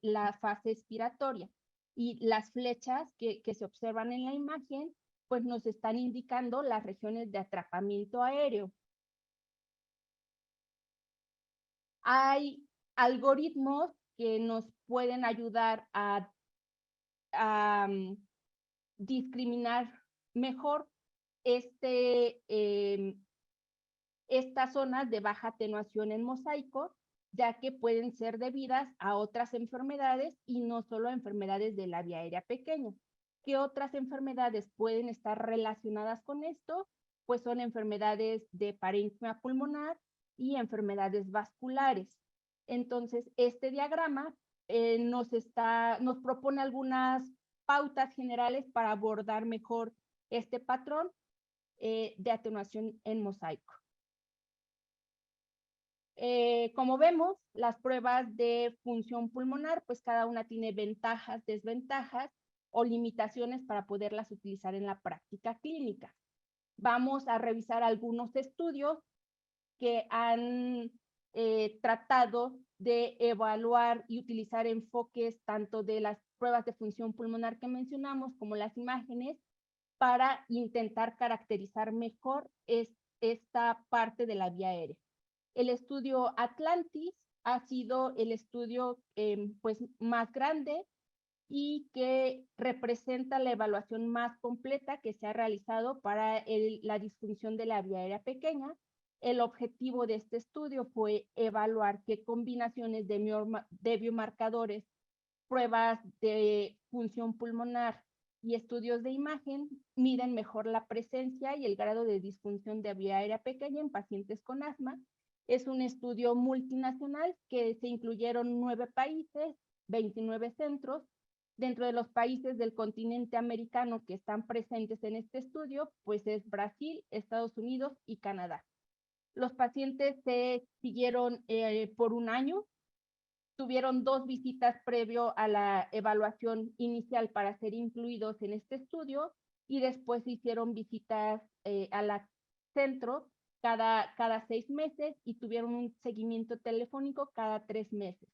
la fase expiratoria. Y las flechas que se observan en la imagen pues nos están indicando las regiones de atrapamiento aéreo. Hay algoritmos que nos pueden ayudar a discriminar mejor estas zonas de baja atenuación en mosaico, ya que pueden ser debidas a otras enfermedades y no solo a enfermedades de la vía aérea pequeña. ¿Qué otras enfermedades pueden estar relacionadas con esto? Pues son enfermedades de parénquima pulmonar y enfermedades vasculares. Entonces, este diagrama nos propone algunas pautas generales para abordar mejor este patrón de atenuación en mosaico. Como vemos, las pruebas de función pulmonar, pues cada una tiene ventajas, desventajas o limitaciones para poderlas utilizar en la práctica clínica. Vamos a revisar algunos estudios que han tratado de evaluar y utilizar enfoques tanto de las pruebas de función pulmonar que mencionamos como las imágenes para intentar caracterizar mejor esta parte de la vía aérea. El estudio Atlantis ha sido el estudio pues, más grande y que representa la evaluación más completa que se ha realizado para la disfunción de la vía aérea pequeña. El objetivo de este estudio fue evaluar qué combinaciones de biomarcadores, pruebas de función pulmonar y estudios de imagen miden mejor la presencia y el grado de disfunción de vía aérea pequeña en pacientes con asma. Es un estudio multinacional que se incluyeron 9 países, 29 centros. Dentro de los países del continente americano que están presentes en este estudio, pues es Brasil, Estados Unidos y Canadá. Los pacientes se siguieron por un año, tuvieron 2 visitas previo a la evaluación inicial para ser incluidos en este estudio y después hicieron visitas al centro cada 6 meses y tuvieron un seguimiento telefónico cada 3 meses.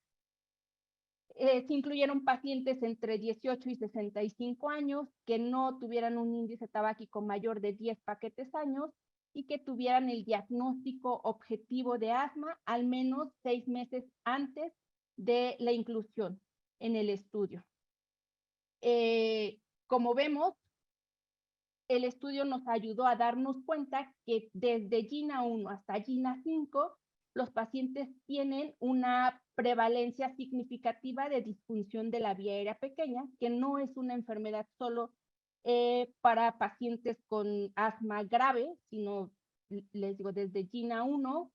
Se incluyeron pacientes entre 18 y 65 años que no tuvieran un índice tabáquico mayor de 10 paquetes años y que tuvieran el diagnóstico objetivo de asma al menos 6 meses antes de la inclusión en el estudio. Como vemos, el estudio nos ayudó a darnos cuenta que desde GINA 1 hasta GINA 5, los pacientes tienen una prevalencia significativa de disfunción de la vía aérea pequeña, que no es una enfermedad solo para pacientes con asma grave, sino, les digo, desde GINA 1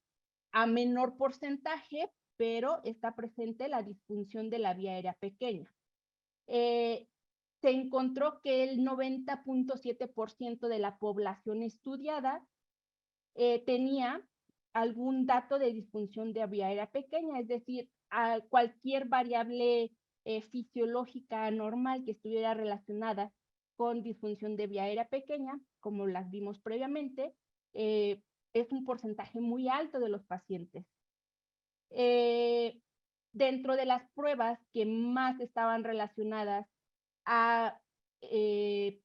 a menor porcentaje, pero está presente la disfunción de la vía aérea pequeña. Se encontró que el 90.7% de la población estudiada tenía algún dato de disfunción de vía aérea pequeña, es decir, a cualquier variable fisiológica anormal que estuviera relacionada con disfunción de vía aérea pequeña, como las vimos previamente, es un porcentaje muy alto de los pacientes. Dentro de las pruebas que más estaban relacionadas a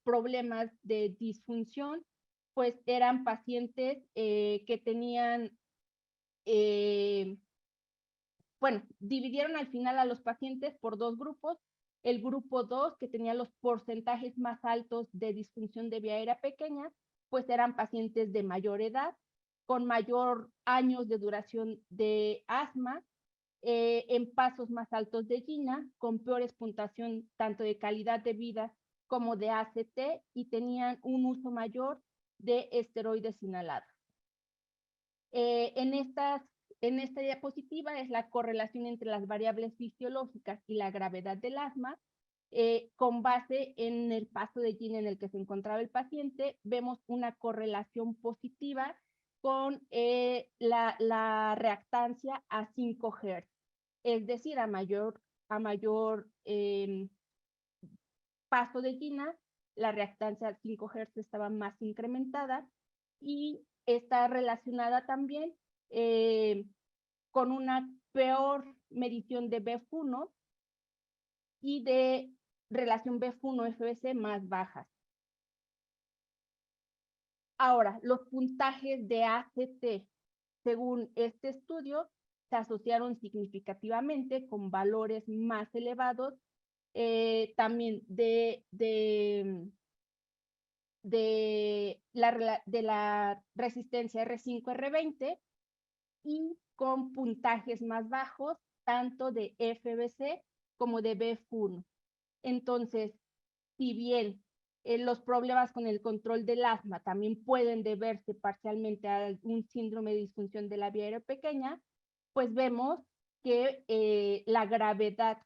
problemas de disfunción, pues eran pacientes que tenían, bueno, dividieron al final a los pacientes por 2 grupos. El grupo 2, que tenía los porcentajes más altos de disfunción de vía aérea pequeña, pues eran pacientes de mayor edad, con mayor años de duración de asma, en pasos más altos de GINA, con peores puntuación tanto de calidad de vida como de ACT, y tenían un uso mayor de esteroides inhalados. En esta diapositiva es la correlación entre las variables fisiológicas y la gravedad del asma. Con base en el paso de GINA en el que se encontraba el paciente, vemos una correlación positiva con la reactancia a 5 Hz. Es decir, a mayor paso de GINA, la reactancia a 5 Hz estaba más incrementada y está relacionada también con una peor medición de BEF1 y de relación BEF1-FBC más bajas. Ahora, los puntajes de ACT, según este estudio, se asociaron significativamente con valores más elevados también de la resistencia R5-R20 y con puntajes más bajos tanto de FBC como de BEF1. Entonces, si bien los problemas con el control del asma también pueden deberse parcialmente a un síndrome de disfunción de la vía aérea pequeña, pues vemos que la gravedad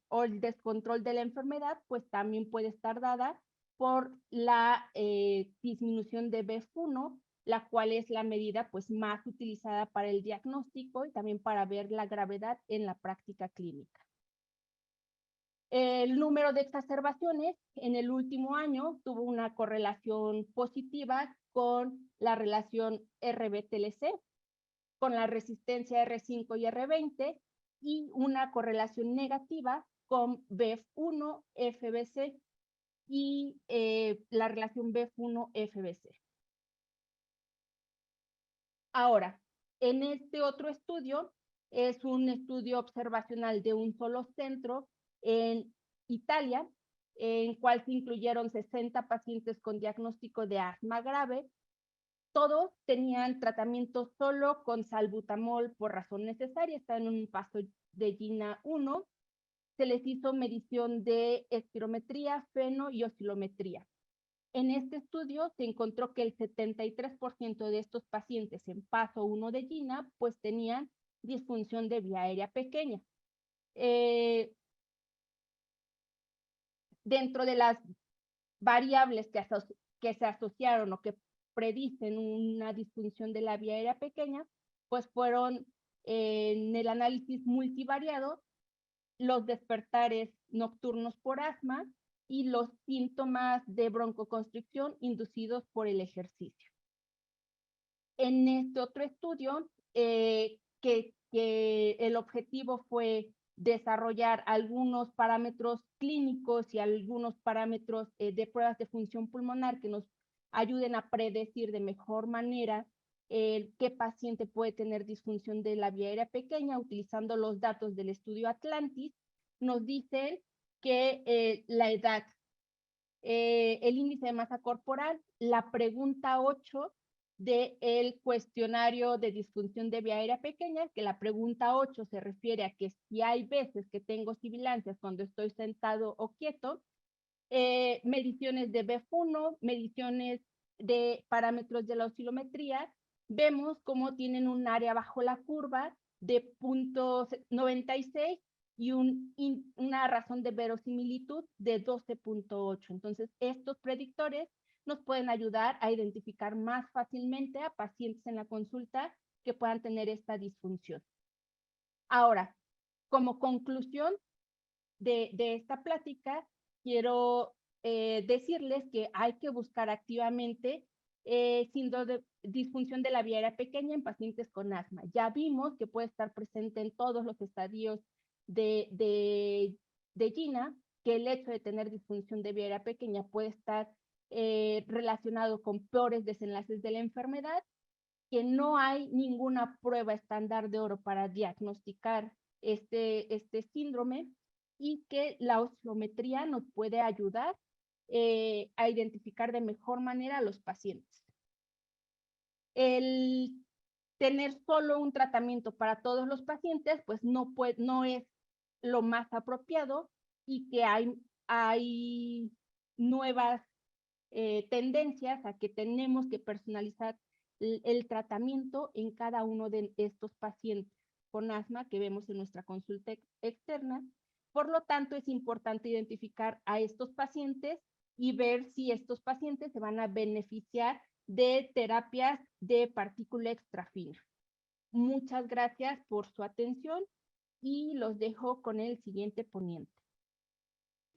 o el descontrol de la enfermedad pues también puede estar dada por la disminución de BEF1, la cual es la medida pues más utilizada para el diagnóstico y también para ver la gravedad en la práctica clínica. El número de exacerbaciones en el último año tuvo una correlación positiva con la relación RB-TLC, con la resistencia R5 y R20, y una correlación negativa con BEF1, FBC y la relación BEF1-FBC. Ahora, en este otro estudio, es un estudio observacional de un solo centro en Italia, en cual se incluyeron 60 pacientes con diagnóstico de asma grave. Todos tenían tratamiento solo con salbutamol por razón necesaria, están en un paso de GINA 1. Se les hizo medición de espirometría, feno y oscilometría. En este estudio se encontró que el 73% de estos pacientes en paso 1 de GINA pues tenían disfunción de vía aérea pequeña. Dentro de las variables que se asociaron o que predicen una disfunción de la vía aérea pequeña, pues fueron en el análisis multivariado los despertares nocturnos por asma y los síntomas de broncoconstricción inducidos por el ejercicio. En este otro estudio, que el objetivo fue desarrollar algunos parámetros clínicos y algunos parámetros de pruebas de función pulmonar que nos ayuden a predecir de mejor manera qué paciente puede tener disfunción de la vía aérea pequeña, utilizando los datos del estudio Atlantis. Nos dicen que la edad, el índice de masa corporal, la pregunta 8 del cuestionario de disfunción de vía aérea pequeña, que la pregunta 8 se refiere a que si hay veces que tengo sibilancias cuando estoy sentado o quieto, mediciones de BEF1, mediciones de parámetros de la oscilometría, vemos cómo tienen un área bajo la curva de 0.96 y una razón de verosimilitud de 12.8. Entonces, estos predictores nos pueden ayudar a identificar más fácilmente a pacientes en la consulta que puedan tener esta disfunción. Ahora, como conclusión de esta plática, quiero decirles que hay que buscar activamente síndrome de disfunción de la vía aérea pequeña en pacientes con asma. Ya vimos que puede estar presente en todos los estadios de GINA, que el hecho de tener disfunción de vía aérea pequeña puede estar relacionado con peores desenlaces de la enfermedad, que no hay ninguna prueba estándar de oro para diagnosticar este síndrome, y que la oscilometría nos puede ayudar a identificar de mejor manera a los pacientes. El tener solo un tratamiento para todos los pacientes, pues no es lo más apropiado, y que hay nuevas tendencias a que tenemos que personalizar el tratamiento en cada uno de estos pacientes con asma que vemos en nuestra consulta externa. Por lo tanto, es importante identificar a estos pacientes y ver si estos pacientes se van a beneficiar de terapias de partícula extrafina. Muchas gracias por su atención y los dejo con el siguiente ponente.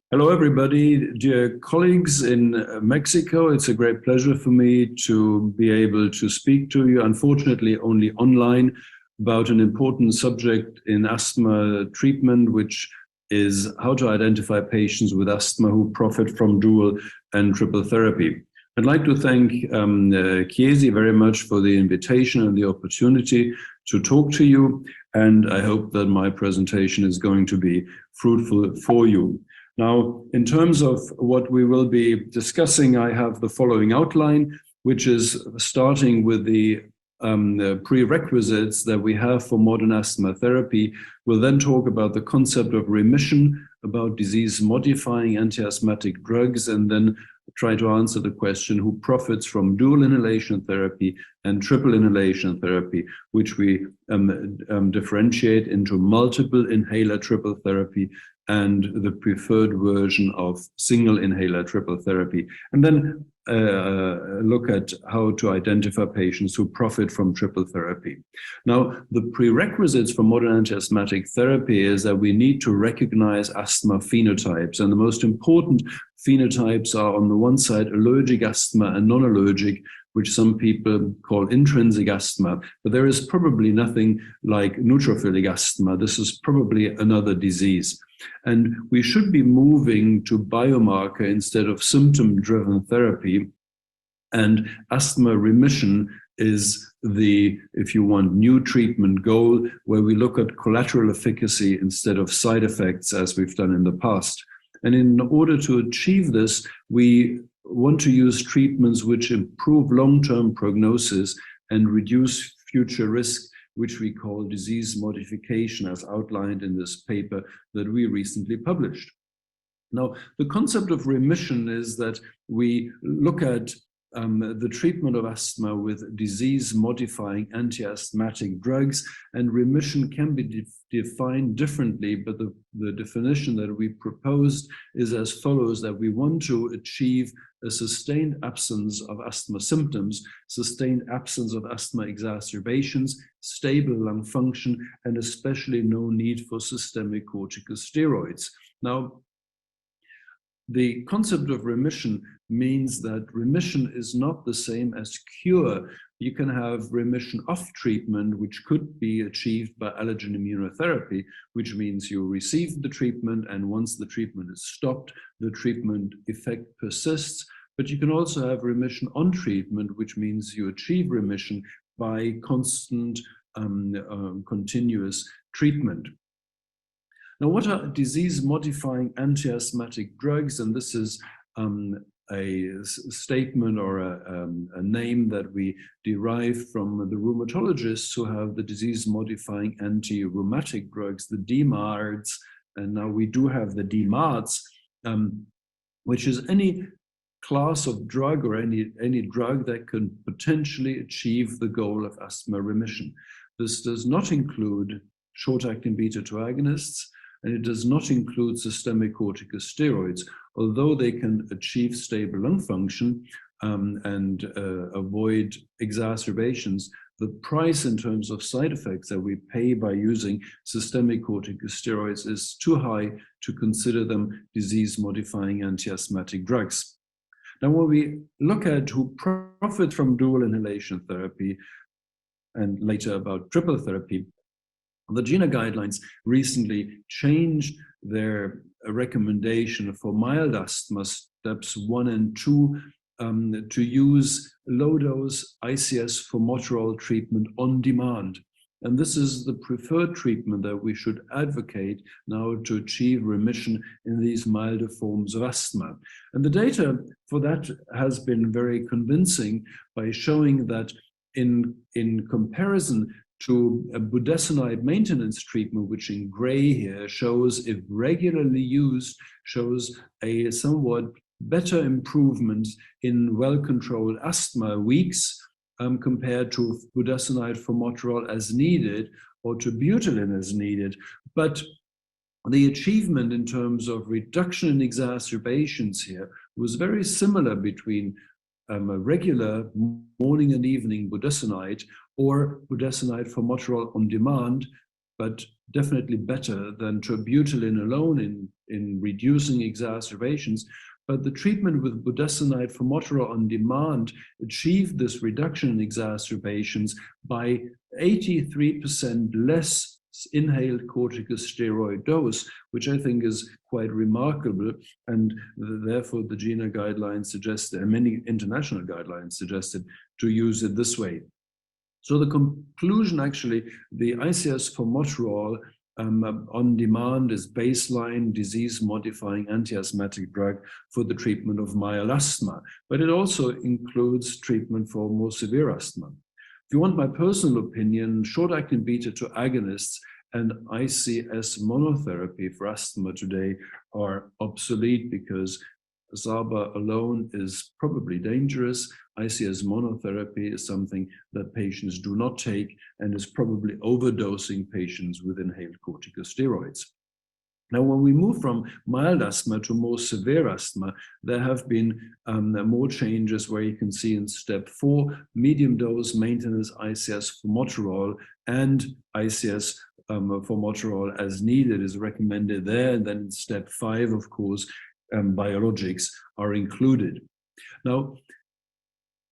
Hello, everybody, dear colleagues in Mexico. It's a great pleasure for me to be able to speak to you, unfortunately only online, about an important subject in asthma treatment, which is how to identify patients with asthma who profit from dual and triple therapy. I'd like to thank Chiesi very much for the invitation and the opportunity to talk to you, and I hope that my presentation is going to be fruitful for you. Now, in terms of what we will be discussing, I have the following outline, which is starting with the prerequisites that we have for modern asthma therapy. We'll then talk about the concept of remission, about disease-modifying anti-asthmatic drugs, and then try to answer the question who profits from dual inhalation therapy and triple inhalation therapy, which we differentiate into multiple inhaler triple therapy and the preferred version of single inhaler triple therapy. And then look at how to identify patients who profit from triple therapy. Now, the prerequisites for modern anti-asthmatic therapy is that we need to recognize asthma phenotypes. And the most important phenotypes are, on the one side, allergic asthma and non-allergic, which some people call intrinsic asthma. But there is probably nothing like neutrophilic asthma. This is probably another disease. And we should be moving to biomarker instead of symptom-driven therapy. And asthma remission is the, if you want, new treatment goal, where we look at collateral efficacy instead of side effects, as we've done in the past. And in order to achieve this, we want to use treatments which improve long-term prognosis and reduce future risk, which we call disease modification, as outlined in this paper that we recently published. Now, the concept of remission is that we look at the treatment of asthma with disease-modifying anti-asthmatic drugs, and remission can be defined differently, but the definition that we proposed is as follows: that we want to achieve a sustained absence of asthma symptoms, sustained absence of asthma exacerbations, stable lung function, and especially no need for systemic corticosteroids. Now, the concept of remission means that remission is not the same as cure. You can have remission off treatment, which could be achieved by allergen immunotherapy, which means you receive the treatment, and once the treatment is stopped, the treatment effect persists. But you can also have remission on treatment, which means you achieve remission by constant, continuous treatment. Now, what are disease-modifying anti-asthmatic drugs? And this is a statement or a name that we derive from the rheumatologists who have the disease-modifying anti-rheumatic drugs, the DMARDs, and now we do have the DMARDs, which is any class of drug or any drug that can potentially achieve the goal of asthma remission. This does not include short-acting beta-2 agonists, and it does not include systemic corticosteroids, although they can achieve stable lung function and avoid exacerbations. The price in terms of side effects that we pay by using systemic corticosteroids is too high to consider them disease-modifying anti-asthmatic drugs. Now, when we look at who profit from dual inhalation therapy, and later about triple therapy, the GINA guidelines recently changed their recommendation for mild asthma, steps 1 and 2, to use low-dose ICS formoterol treatment on demand. And this is the preferred treatment that we should advocate now to achieve remission in these milder forms of asthma. And the data for that has been very convincing by showing that in comparison to a budesonide maintenance treatment, which in gray here shows, if regularly used, shows a somewhat better improvement in well-controlled asthma weeks compared to budesonide formoterol as needed or to Butyllin as needed. But the achievement in terms of reduction in exacerbations here was very similar between a regular morning and evening budesonide or budesonide formoterol on demand, but definitely better than terbutaline alone in reducing exacerbations. But the treatment with budesonide formoterol on demand achieved this reduction in exacerbations by 83% less inhaled corticosteroid dose, which I think is quite remarkable. And therefore the GINA guidelines suggest, and many international guidelines suggested, to use it this way. So the conclusion, actually, the ICS formoterol on demand is baseline disease-modifying anti-asthmatic drug for the treatment of mild asthma, but it also includes treatment for more severe asthma. If you want my personal opinion, short-acting beta-2 agonists and ICS monotherapy for asthma today are obsolete because SABA alone is probably dangerous. ICS monotherapy is something that patients do not take and is probably overdosing patients with inhaled corticosteroids. Now, when we move from mild asthma to more severe asthma, there have been more changes where you can see in step 4, medium dose maintenance ICS formoterol and ICS formoterol as needed is recommended there. And then in step 5, of course, biologics are included. Now,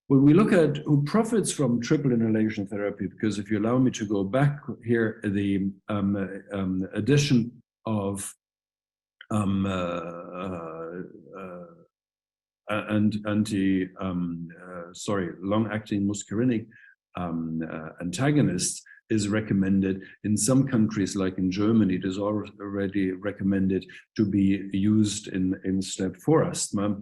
when we look at who profits from triple inhalation therapy, because if you allow me to go back here, the addition of long-acting muscarinic antagonists is recommended. In some countries, like in Germany, it is already recommended to be used in step 4 asthma.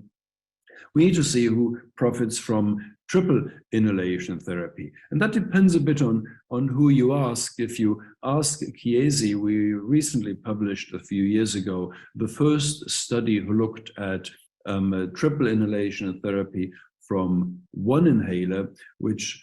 We need to see who profits from triple inhalation therapy. And that depends a bit on who you ask. If you ask Chiesi, we recently published a few years ago the first study who looked at triple inhalation therapy from one inhaler, which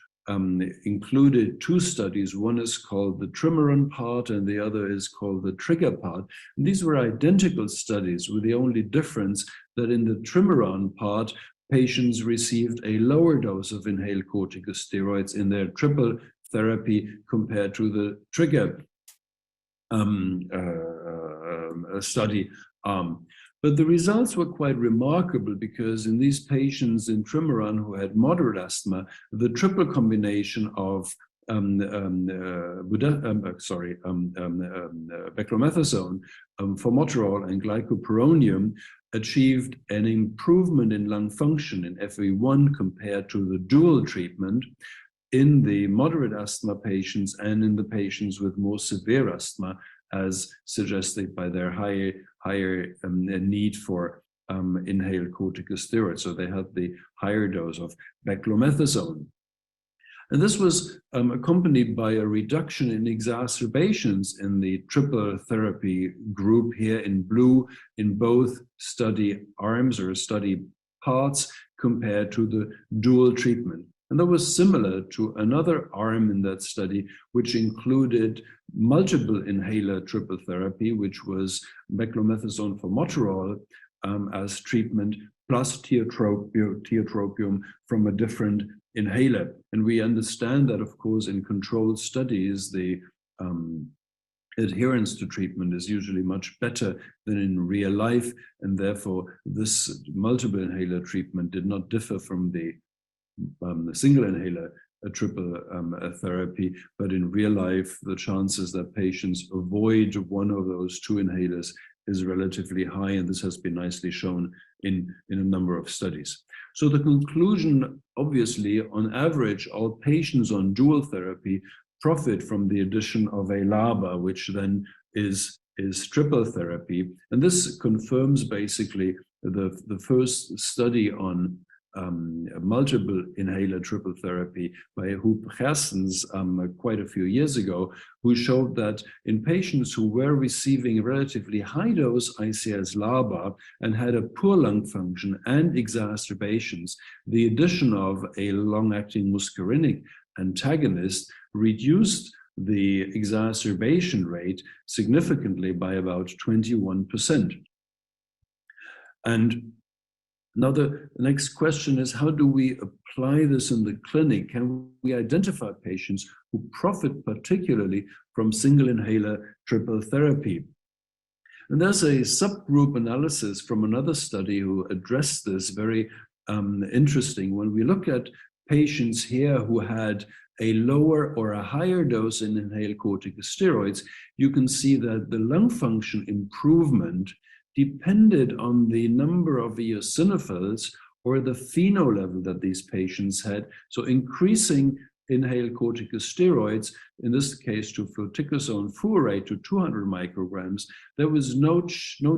included 2 studies. One is called the Trimaran part and the other is called the Trigger part. And these were identical studies with the only difference that in the Trimaran part, patients received a lower dose of inhaled corticosteroids in their triple therapy compared to the Trigger study. But the results were quite remarkable because in these patients in Trimaran who had moderate asthma, the triple combination of beclomethasone, formoterol, and glycopyrronium achieved an improvement in lung function in FEV1 compared to the dual treatment in the moderate asthma patients and in the patients with more severe asthma, as suggested by their higher need for inhaled corticosteroids. So they had the higher dose of beclomethasone. And this was accompanied by a reduction in exacerbations in the triple therapy group here in blue in both study arms or study parts compared to the dual treatment. And that was similar to another arm in that study, which included multiple inhaler triple therapy, which was beclomethasone formoterol as treatment, plus tiotropium from a different inhaler. And we understand that, of course, in controlled studies, the adherence to treatment is usually much better than in real life. And therefore, this multiple inhaler treatment did not differ from the single inhaler triple therapy, but in real life, the chances that patients avoid one of those 2 inhalers is relatively high, and this has been nicely shown in a number of studies. So the conclusion, obviously, on average, all patients on dual therapy profit from the addition of a LABA, which then is triple therapy. And this confirms basically the first study on multiple inhaler triple therapy by Huub Gerstens quite a few years ago, who showed that in patients who were receiving relatively high dose ICS LABA and had a poor lung function and exacerbations, the addition of a long-acting muscarinic antagonist reduced the exacerbation rate significantly by about 21%. And now the next question is, how do we apply this in the clinic? Can we identify patients who profit particularly from single inhaler triple therapy? And there's a subgroup analysis from another study who addressed this, very interesting. When we look at patients here who had a lower or a higher dose in inhaled corticosteroids, you can see that the lung function improvement depended on the number of eosinophils or the FeNO level that these patients had. So increasing inhaled corticosteroids, in this case to fluticasone fumarate to 200 micrograms, there was no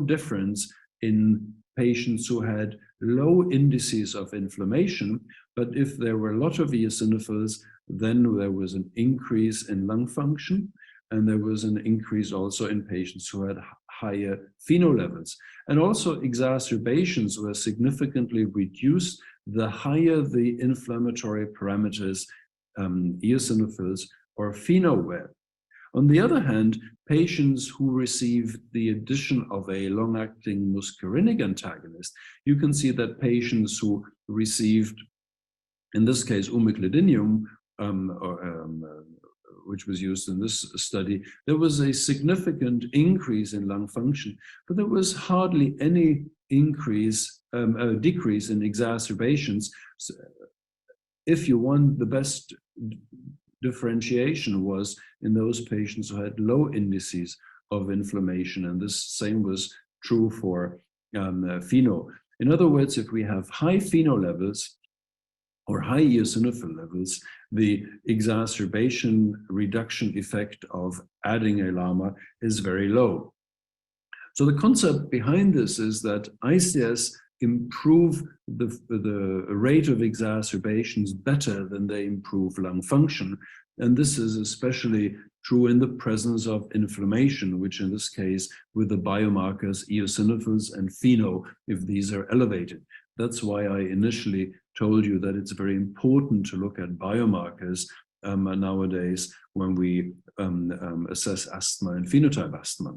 difference in patients who had low indices of inflammation. But if there were a lot of eosinophils, then there was an increase in lung function, and there was an increase also in patients who had higher FeNO levels. And also exacerbations were significantly reduced the higher the inflammatory parameters, eosinophils or FeNO were. On the other hand, patients who received the addition of a long-acting muscarinic antagonist, you can see that patients who received, in this case, umeclidinium, which was used in this study, there was a significant increase in lung function, but there was hardly any decrease in exacerbations. So if you want, the best differentiation was in those patients who had low indices of inflammation, and this same was true for FeNO. In other words, if we have high FeNO levels or high eosinophil levels, the exacerbation reduction effect of adding a LAMA is very low. So the concept behind this is that ICS improve the rate of exacerbations better than they improve lung function. And this is especially true in the presence of inflammation, which in this case, with the biomarkers eosinophils and FeNO, if these are elevated. That's why I initially told you that it's very important to look at biomarkers nowadays when we assess asthma and phenotype asthma.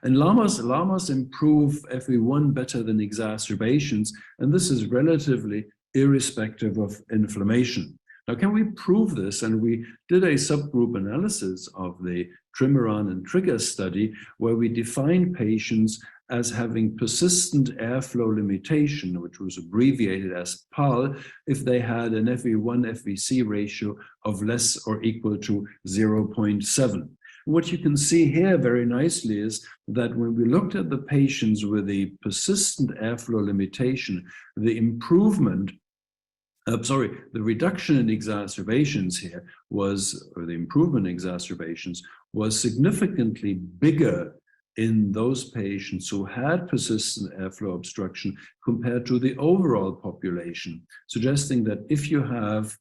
And LAMAs improve FEV1 better than exacerbations, and this is relatively irrespective of inflammation. Now, can we prove this? And we did a subgroup analysis of the Trimaran and Trigger study, where we defined patients as having persistent airflow limitation, which was abbreviated as PAL, if they had an FEV1 FVC ratio of less or equal to 0.7. What you can see here very nicely is that when we looked at the patients with a persistent airflow limitation, the improvement, the reduction in exacerbations here was, or the improvement in exacerbations was significantly bigger in those patients who had persistent airflow obstruction compared to the overall population, suggesting that if you have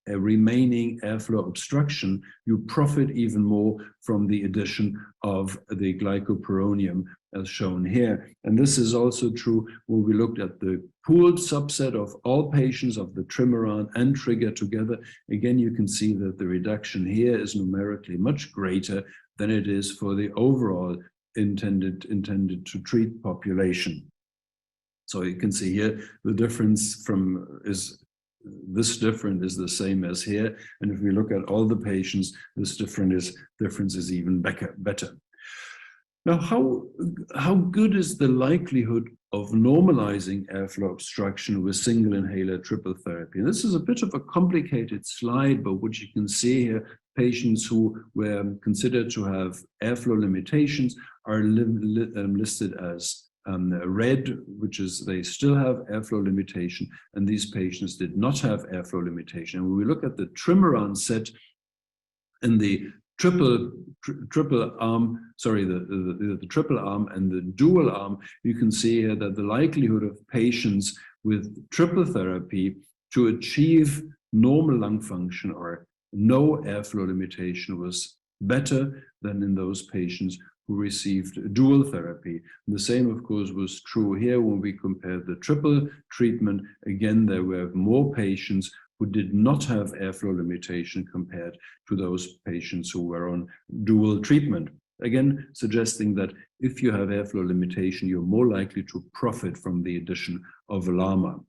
a remaining airflow obstruction, you profit even more from the addition of the glycopyrronium as shown here. And this is also true when we looked at the pooled subset of all patients of the Trimaran and Trigger together. Again, you can see that the reduction here is numerically much greater than it is for the overall intended to treat population. So you can see here the difference this difference is the same as here, and if we look at all the patients, this difference is even better. Now, how good is the likelihood of normalizing airflow obstruction with single inhaler triple therapy? And this is a bit of a complicated slide, but what you can see here, patients who were considered to have airflow limitations are listed as red, which is they still have airflow limitation, and these patients did not have airflow limitation. And when we look at the Trimaran set and the triple arm, the triple arm and the dual arm, you can see here that the likelihood of patients with triple therapy to achieve normal lung function or no airflow limitation was better than in those patients who received dual therapy. And the same, of course, was true here when we compared the triple treatment. Again, there were more patients who did not have airflow limitation compared to those patients who were on dual treatment. Again, suggesting that if you have airflow limitation, you're more likely to profit from the addition of a LAMA.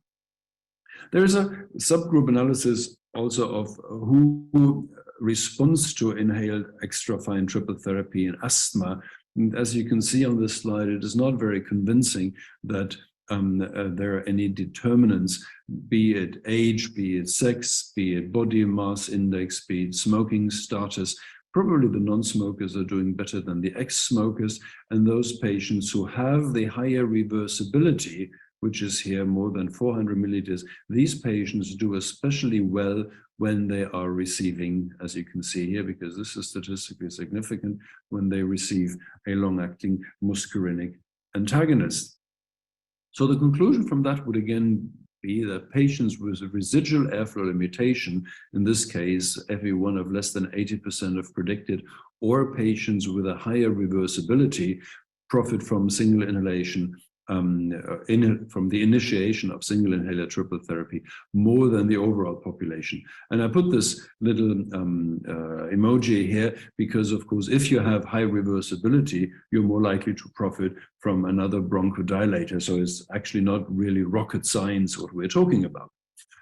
There is a subgroup analysis also of who responds to inhaled extra-fine triple therapy in asthma. And as you can see on this slide, it is not very convincing that there are any determinants, be it age, be it sex, be it body mass index, be it smoking status. Probably the non-smokers are doing better than the ex-smokers, and those patients who have the higher reversibility, which is here more than 400 milliliters, these patients do especially well when they are receiving, as you can see here, because this is statistically significant, when they receive a long-acting muscarinic antagonist. So the conclusion from that would again be that patients with a residual airflow limitation, in this case, FEV1 of less than 80% of predicted, or patients with a higher reversibility, profit from single inhalation, from the initiation of single inhaler triple therapy more than the overall population. And I put this little emoji here because, of course, if you have high reversibility, you're more likely to profit from another bronchodilator. So it's actually not really rocket science what we're talking about.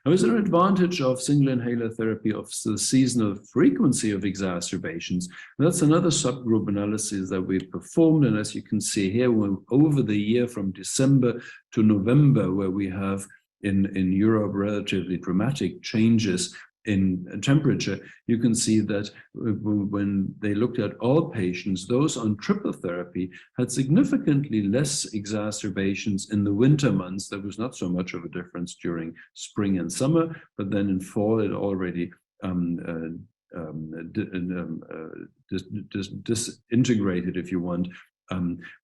Now, is there an advantage of single inhaler therapy of the seasonal frequency of exacerbations? And that's another subgroup analysis that we've performed. And as you can see here, over the year from December to November, where we have in Europe relatively dramatic changes in temperature, you can see that when they looked at all patients, those on triple therapy had significantly less exacerbations in the winter months. There was not so much of a difference during spring and summer, but then in fall it already disintegrated, if you want.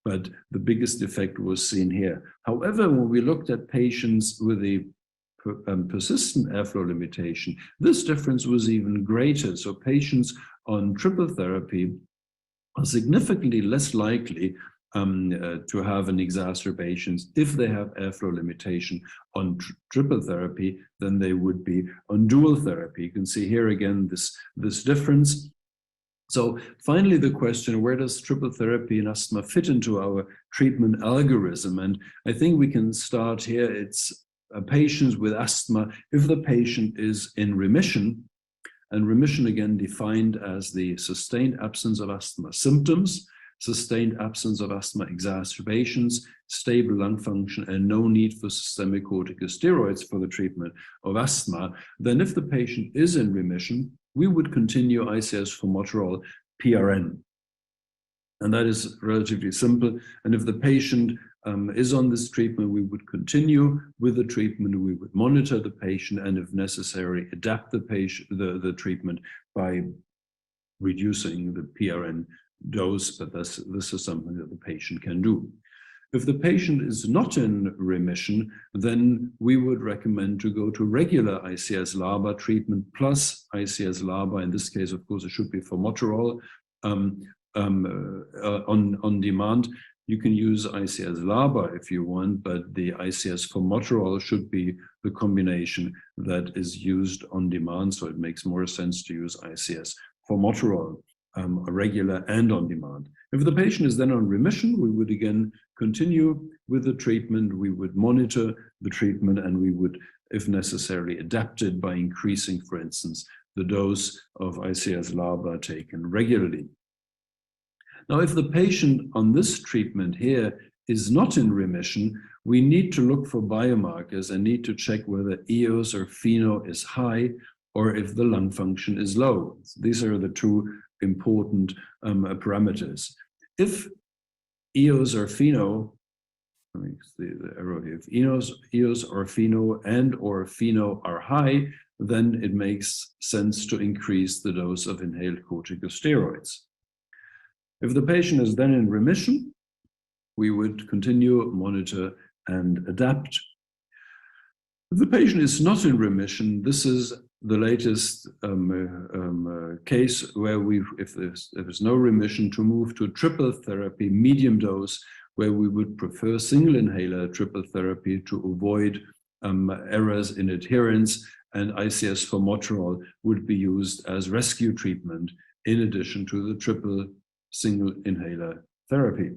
But the biggest effect was seen here. However, when we looked at patients with a persistent airflow limitation, this difference was even greater. So patients on triple therapy are significantly less likely to have an exacerbations if they have airflow limitation on triple therapy than they would be on dual therapy. You can see here again this difference. So finally, the question, where does triple therapy in asthma fit into our treatment algorithm? And I think we can start here. It's patients with asthma, if the patient is in remission, and remission again defined as the sustained absence of asthma symptoms, sustained absence of asthma exacerbations, stable lung function, and no need for systemic corticosteroids for the treatment of asthma, then if the patient is in remission, we would continue ICS formoterol PRN. And that is relatively simple. And if the patient is on this treatment, we would continue with the treatment. We would monitor the patient, and if necessary, adapt the treatment by reducing the PRN dose. But this is something that the patient can do. If the patient is not in remission, then we would recommend to go to regular ICS/LABA treatment plus ICS/LABA. In this case, of course, it should be formoterol on demand. You can use ICS/LABA if you want, but the ICS formoterol should be the combination that is used on demand. So it makes more sense to use ICS formoterol, regular and on demand. If the patient is then on remission, we would again continue with the treatment. We would monitor the treatment, and we would, if necessary, adapt it by increasing, for instance, the dose of ICS/LABA taken regularly. Now, if the patient on this treatment here is not in remission, we need to look for biomarkers and need to check whether EOS or FeNO is high or if the lung function is low. These are the two important parameters. If EOS or FeNO, let me see the arrow here, if EOS or FeNO and or FeNO are high, then it makes sense to increase the dose of inhaled corticosteroids. If the patient is then in remission, we would continue, monitor, and adapt. If the patient is not in remission, this is the latest case where if there's no remission, to move to triple therapy, medium dose, where we would prefer single inhaler triple therapy to avoid errors in adherence, and ICS formoterol would be used as rescue treatment in addition to the triple single inhaler therapy.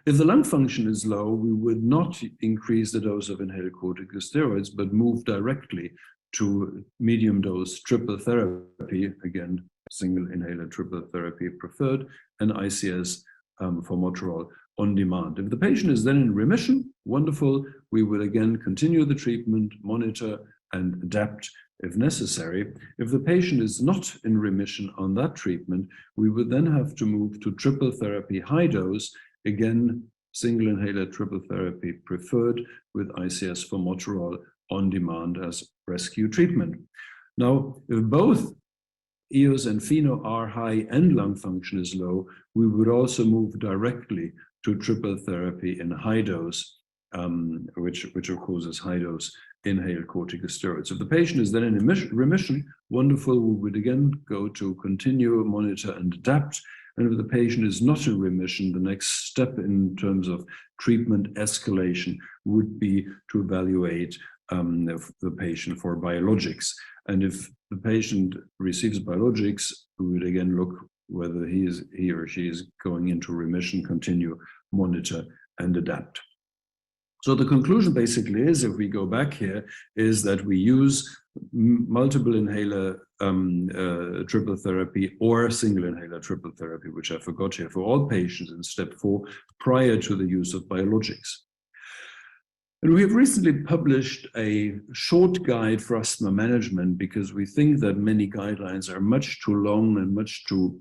If the lung function is low, we would not increase the dose of inhaled corticosteroids, but move directly to medium dose triple therapy, again, single inhaler triple therapy preferred, and ICS formoterol on demand. If the patient is then in remission, wonderful, we would again continue the treatment, monitor, and adapt if necessary. If the patient is not in remission on that treatment, we would then have to move to triple therapy high dose, again, single inhaler triple therapy preferred with ICS formoterol on demand as rescue treatment. Now, if both EOS and FeNO are high and lung function is low, we would also move directly to triple therapy in high dose, which of course is high dose inhaled corticosteroids. If the patient is then in remission, wonderful, we would again go to continue, monitor, and adapt. And if the patient is not in remission, the next step in terms of treatment escalation would be to evaluate the patient for biologics. And if the patient receives biologics, we would again look whether he or she is going into remission, continue, monitor, and adapt. So the conclusion basically is, if we go back here, is that we use multiple inhaler triple therapy or single inhaler triple therapy, which I forgot here, for all patients in step 4 prior to the use of biologics. And we have recently published a short guide for asthma management because we think that many guidelines are much too long and much too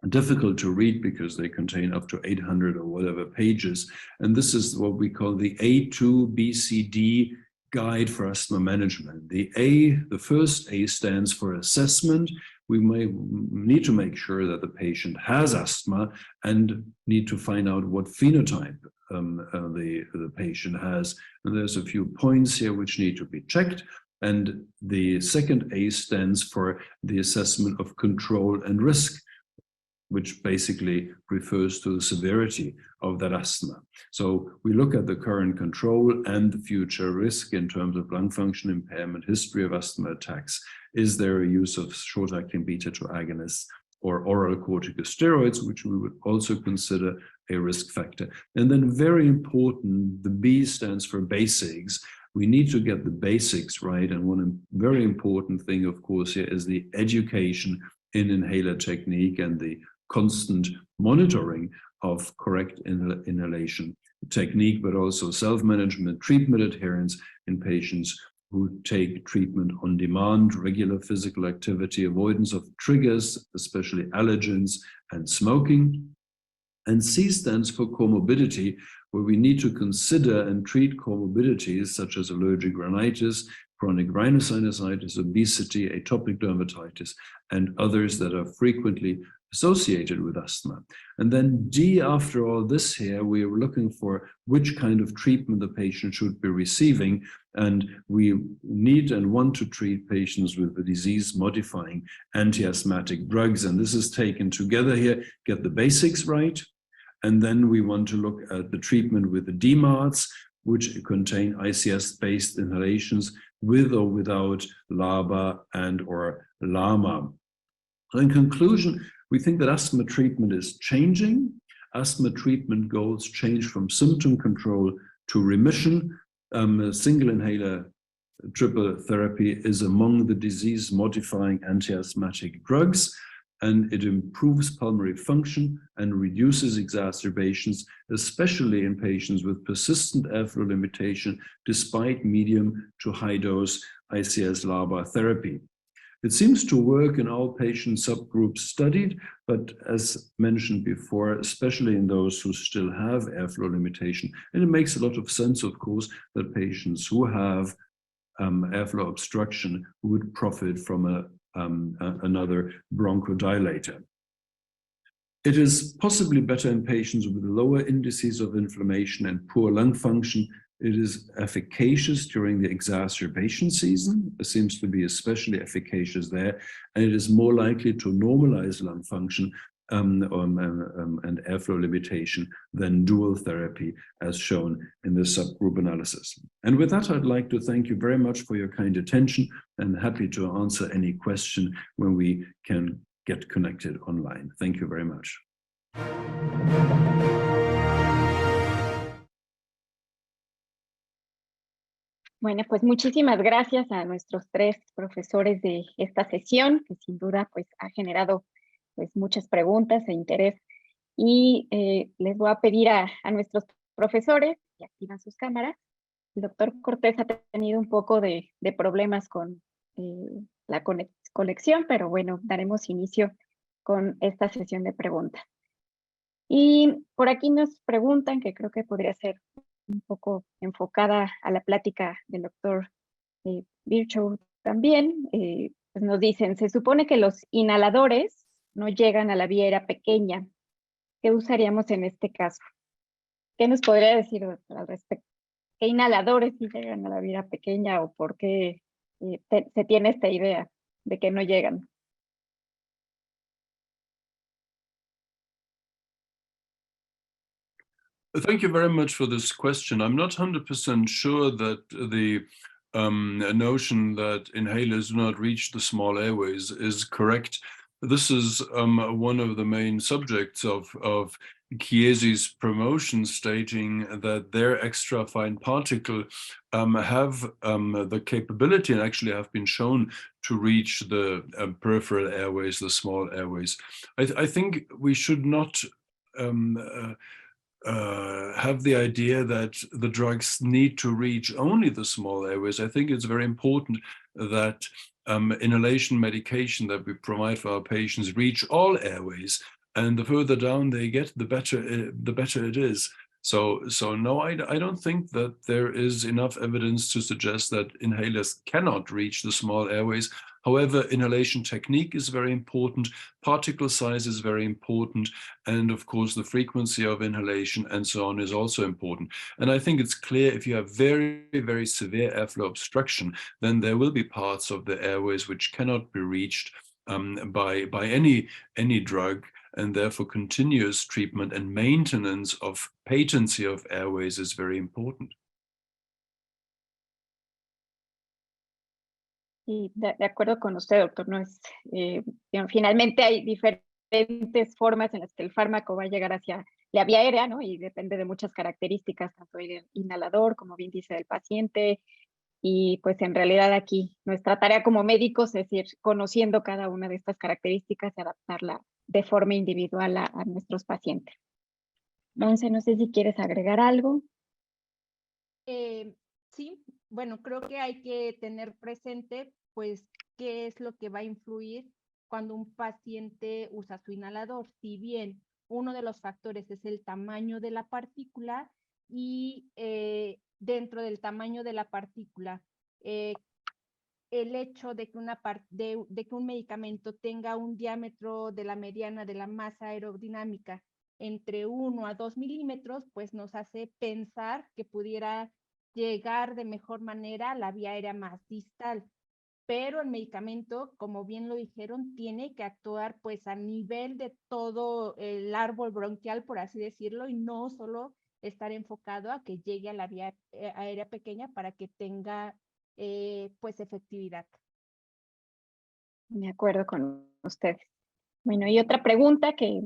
difficult to read because they contain up to 800 or whatever pages. And this is what we call the A2BCD guide for asthma management. The first A stands for assessment. We may need to make sure that the patient has asthma and need to find out what phenotype the patient has. And there's a few points here which need to be checked. And the second A stands for the assessment of control and risk, which basically refers to the severity of that asthma. So we look at the current control and the future risk in terms of lung function impairment, history of asthma attacks. Is there a use of short-acting beta-2 agonists or oral corticosteroids, which we would also consider a risk factor? And then very important, the B stands for basics. We need to get the basics right. And one very important thing, of course, here is the education in inhaler technique and the constant monitoring of correct inhalation technique, but also self-management, treatment adherence in patients who take treatment on demand, regular physical activity, avoidance of triggers, especially allergens and smoking. And C stands for comorbidity, where we need to consider and treat comorbidities such as allergic rhinitis, chronic rhinosinusitis, obesity, atopic dermatitis, and others that are frequently associated with asthma. And then D, after all this here, we are looking for which kind of treatment the patient should be receiving. And we need and want to treat patients with the disease-modifying anti-asthmatic drugs. And this is taken together here, get the basics right. And then we want to look at the treatment with the DMARDs, which contain ICS-based inhalations with or without LABA and or LAMA. So in conclusion, we think that asthma treatment is changing. Asthma treatment goals change from symptom control to remission. Single inhaler triple therapy is among the disease-modifying anti-asthmatic drugs, and it improves pulmonary function and reduces exacerbations, especially in patients with persistent airflow limitation despite medium to high dose ICS-LABA therapy. It seems to work in all patient subgroups studied, but as mentioned before, especially in those who still have airflow limitation. And it makes a lot of sense, of course, that patients who have airflow obstruction would profit from another bronchodilator. It is possibly better in patients with lower indices of inflammation and poor lung function. It is efficacious during the exacerbation season. It seems to be especially efficacious there, and it is more likely to normalize lung function and airflow limitation than dual therapy, as shown in the subgroup analysis. And with that, I'd like to thank you very much for your kind attention, and happy to answer any question when we can get connected online. Thank you very much. Bueno, pues muchísimas gracias a nuestros 3 profesores de esta sesión, que sin duda pues ha generado pues muchas preguntas e interés. Y les voy a pedir a nuestros profesores que activan sus cámaras. El doctor Cortés ha tenido un poco de problemas con la conexión, pero bueno, daremos inicio con esta sesión de preguntas. Y por aquí nos preguntan, que creo que podría ser un poco enfocada a la plática del doctor Virchow también, pues nos dicen, se supone que los inhaladores no llegan a la vía aérea pequeña. ¿Qué usaríamos en este caso? ¿Qué nos podría decir al respecto? ¿Qué inhaladores sí llegan a la vía aérea pequeña o por qué se tiene esta idea de que no llegan? Thank you very much for this question. I'm not 100% sure that the notion that inhalers do not reach the small airways is correct. This is one of the main subjects of Chiesi's promotion, stating that their extra fine particle have the capability and actually have been shown to reach the peripheral airways, the small airways. I think we should not have the idea that the drugs need to reach only the small airways. I think it's very important that inhalation medication that we provide for our patients reach all airways, and the further down they get, the better it is. So no, I don't think that there is enough evidence to suggest that inhalers cannot reach the small airways. However, inhalation technique is very important, particle size is very important, and of course the frequency of inhalation and so on is also important. And I think it's clear if you have very, very severe airflow obstruction, then there will be parts of the airways which cannot be reached by any drug, and therefore continuous treatment and maintenance of patency of airways is very important. Y de acuerdo con usted, doctor, no es, finalmente hay diferentes formas en las que el fármaco va a llegar hacia la vía aérea, ¿no? Y depende de muchas características, tanto del inhalador, como bien dice, del paciente. Y pues en realidad aquí nuestra tarea como médicos es ir conociendo cada una de estas características y adaptarla de forma individual a nuestros pacientes. Monse, no sé si quieres agregar algo. Sí, bueno, creo que hay que tener presente, pues, qué es lo que va a influir cuando un paciente usa su inhalador. Si bien uno de los factores es el tamaño de la partícula y dentro del tamaño de la partícula, el hecho de que, de que un medicamento tenga un diámetro de la mediana de la masa aerodinámica entre 1 a 2 milímetros, pues nos hace pensar que pudiera llegar de mejor manera a la vía aérea más distal. Pero el medicamento, como bien lo dijeron, tiene que actuar pues a nivel de todo el árbol bronquial, por así decirlo, y no solo estar enfocado a que llegue a la vía aérea pequeña para que tenga pues efectividad. De acuerdo con ustedes. Bueno, y otra pregunta que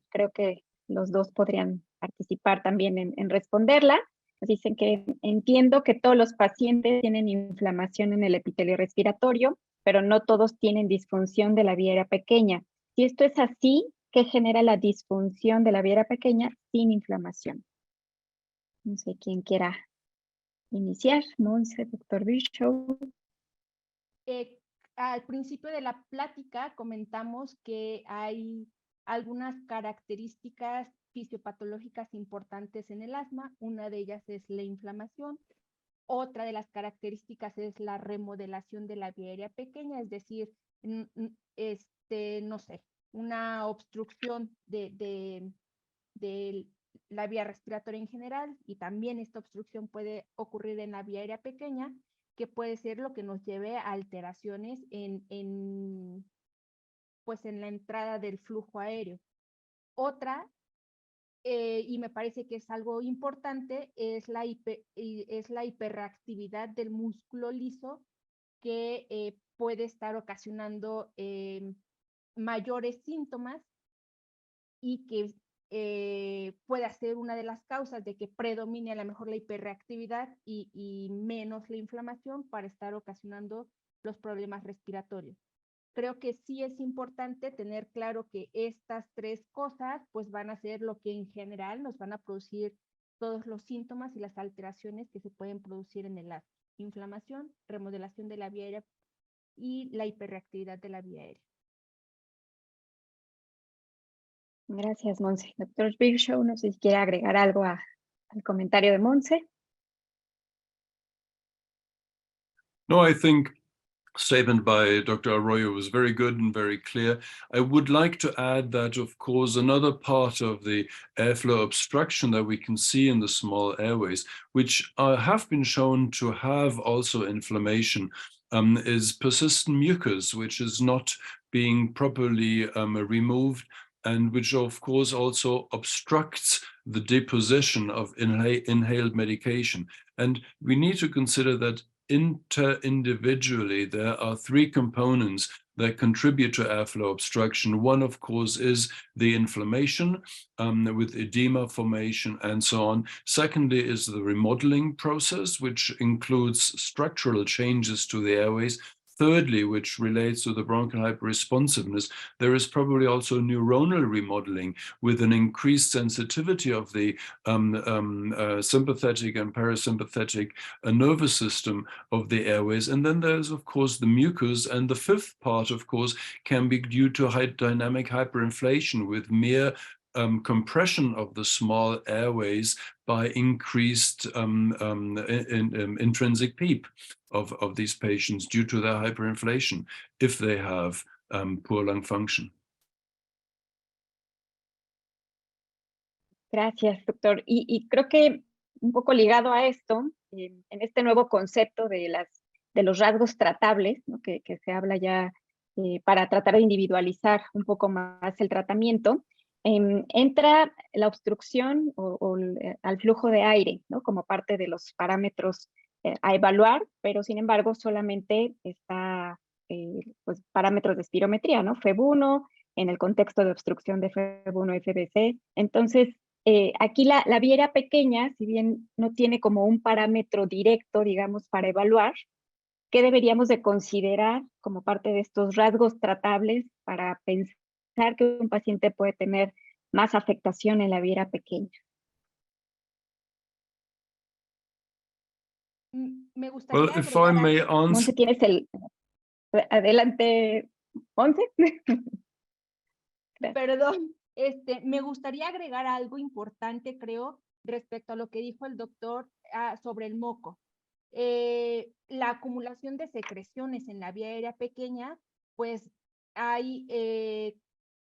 creo que los dos podrían participar también en responderla. Dicen que entiendo que todos los pacientes tienen inflamación en el epitelio respiratorio, pero no todos tienen disfunción de la vía aérea pequeña. Si esto es así, ¿qué genera la disfunción de la vía aérea pequeña sin inflamación? No sé quién quiera iniciar. Monse, doctor Virchow. Al principio de la plática comentamos que hay algunas características fisiopatológicas importantes en el asma. Una de ellas es la inflamación. Otra de las características es la remodelación de la vía aérea pequeña, es decir, no sé, una obstrucción de la vía respiratoria en general, y también esta obstrucción puede ocurrir en la vía aérea pequeña, que puede ser lo que nos lleve a alteraciones pues en la entrada del flujo aéreo. Otra, y me parece que es algo importante, es la hiperreactividad del músculo liso, que puede estar ocasionando mayores síntomas y que puede ser una de las causas de que predomine a lo mejor la hiperreactividad y menos la inflamación para estar ocasionando los problemas respiratorios. Creo que sí es importante tener claro que estas tres cosas pues van a ser lo que en general nos van a producir todos los síntomas y las alteraciones que se pueden producir en el asma: inflamación, remodelación de la vía aérea y la hiperreactividad de la vía aérea. Gracias, Monse. Doctor Virchow, no sé si quiere agregar algo al comentario de Monse. No, I think statement by Dr. Arroyo was very good and very clear. I would like to add that, of course, another part of the airflow obstruction that we can see in the small airways, which have been shown to have also inflammation, is persistent mucus, which is not being properly removed, and which of course also obstructs the deposition of inhaled medication. And we need to consider that individually, there are three components that contribute to airflow obstruction. One, of course, is the inflammation with edema formation and so on. Secondly is the remodeling process, which includes structural changes to the airways. Thirdly, which relates to the bronchial hyperresponsiveness, there is probably also neuronal remodeling with an increased sensitivity of the sympathetic and parasympathetic nervous system of the airways. And then there's, of course, the mucus. And the fifth part, of course, can be due to dynamic hyperinflation with mere compression of the small airways by increased intrinsic PEEP of these patients due to their hyperinflation if they have poor lung function. Gracias, doctor. Y creo que un poco ligado a esto, en este nuevo concepto de los rasgos tratables, ¿no? que se habla ya para tratar de individualizar un poco más el tratamiento, entra la obstrucción al flujo de aire, ¿no? Como parte de los parámetros a evaluar, pero sin embargo solamente está pues, parámetros de espirometría, ¿no? FEB1, en el contexto de obstrucción de FEB1 FBC. Entonces, aquí la vía aérea pequeña, si bien no tiene como un parámetro directo, digamos, para evaluar, ¿qué deberíamos de considerar como parte de estos rasgos tratables para pensar que un paciente puede tener más afectación en la vía aérea pequeña? Me gustaría Well, if I may answer. Monse, tienes adelante, Monse. Perdón, me gustaría agregar algo importante, creo, respecto a lo que dijo el doctor sobre el moco. La acumulación de secreciones en la vía aérea pequeña, pues hay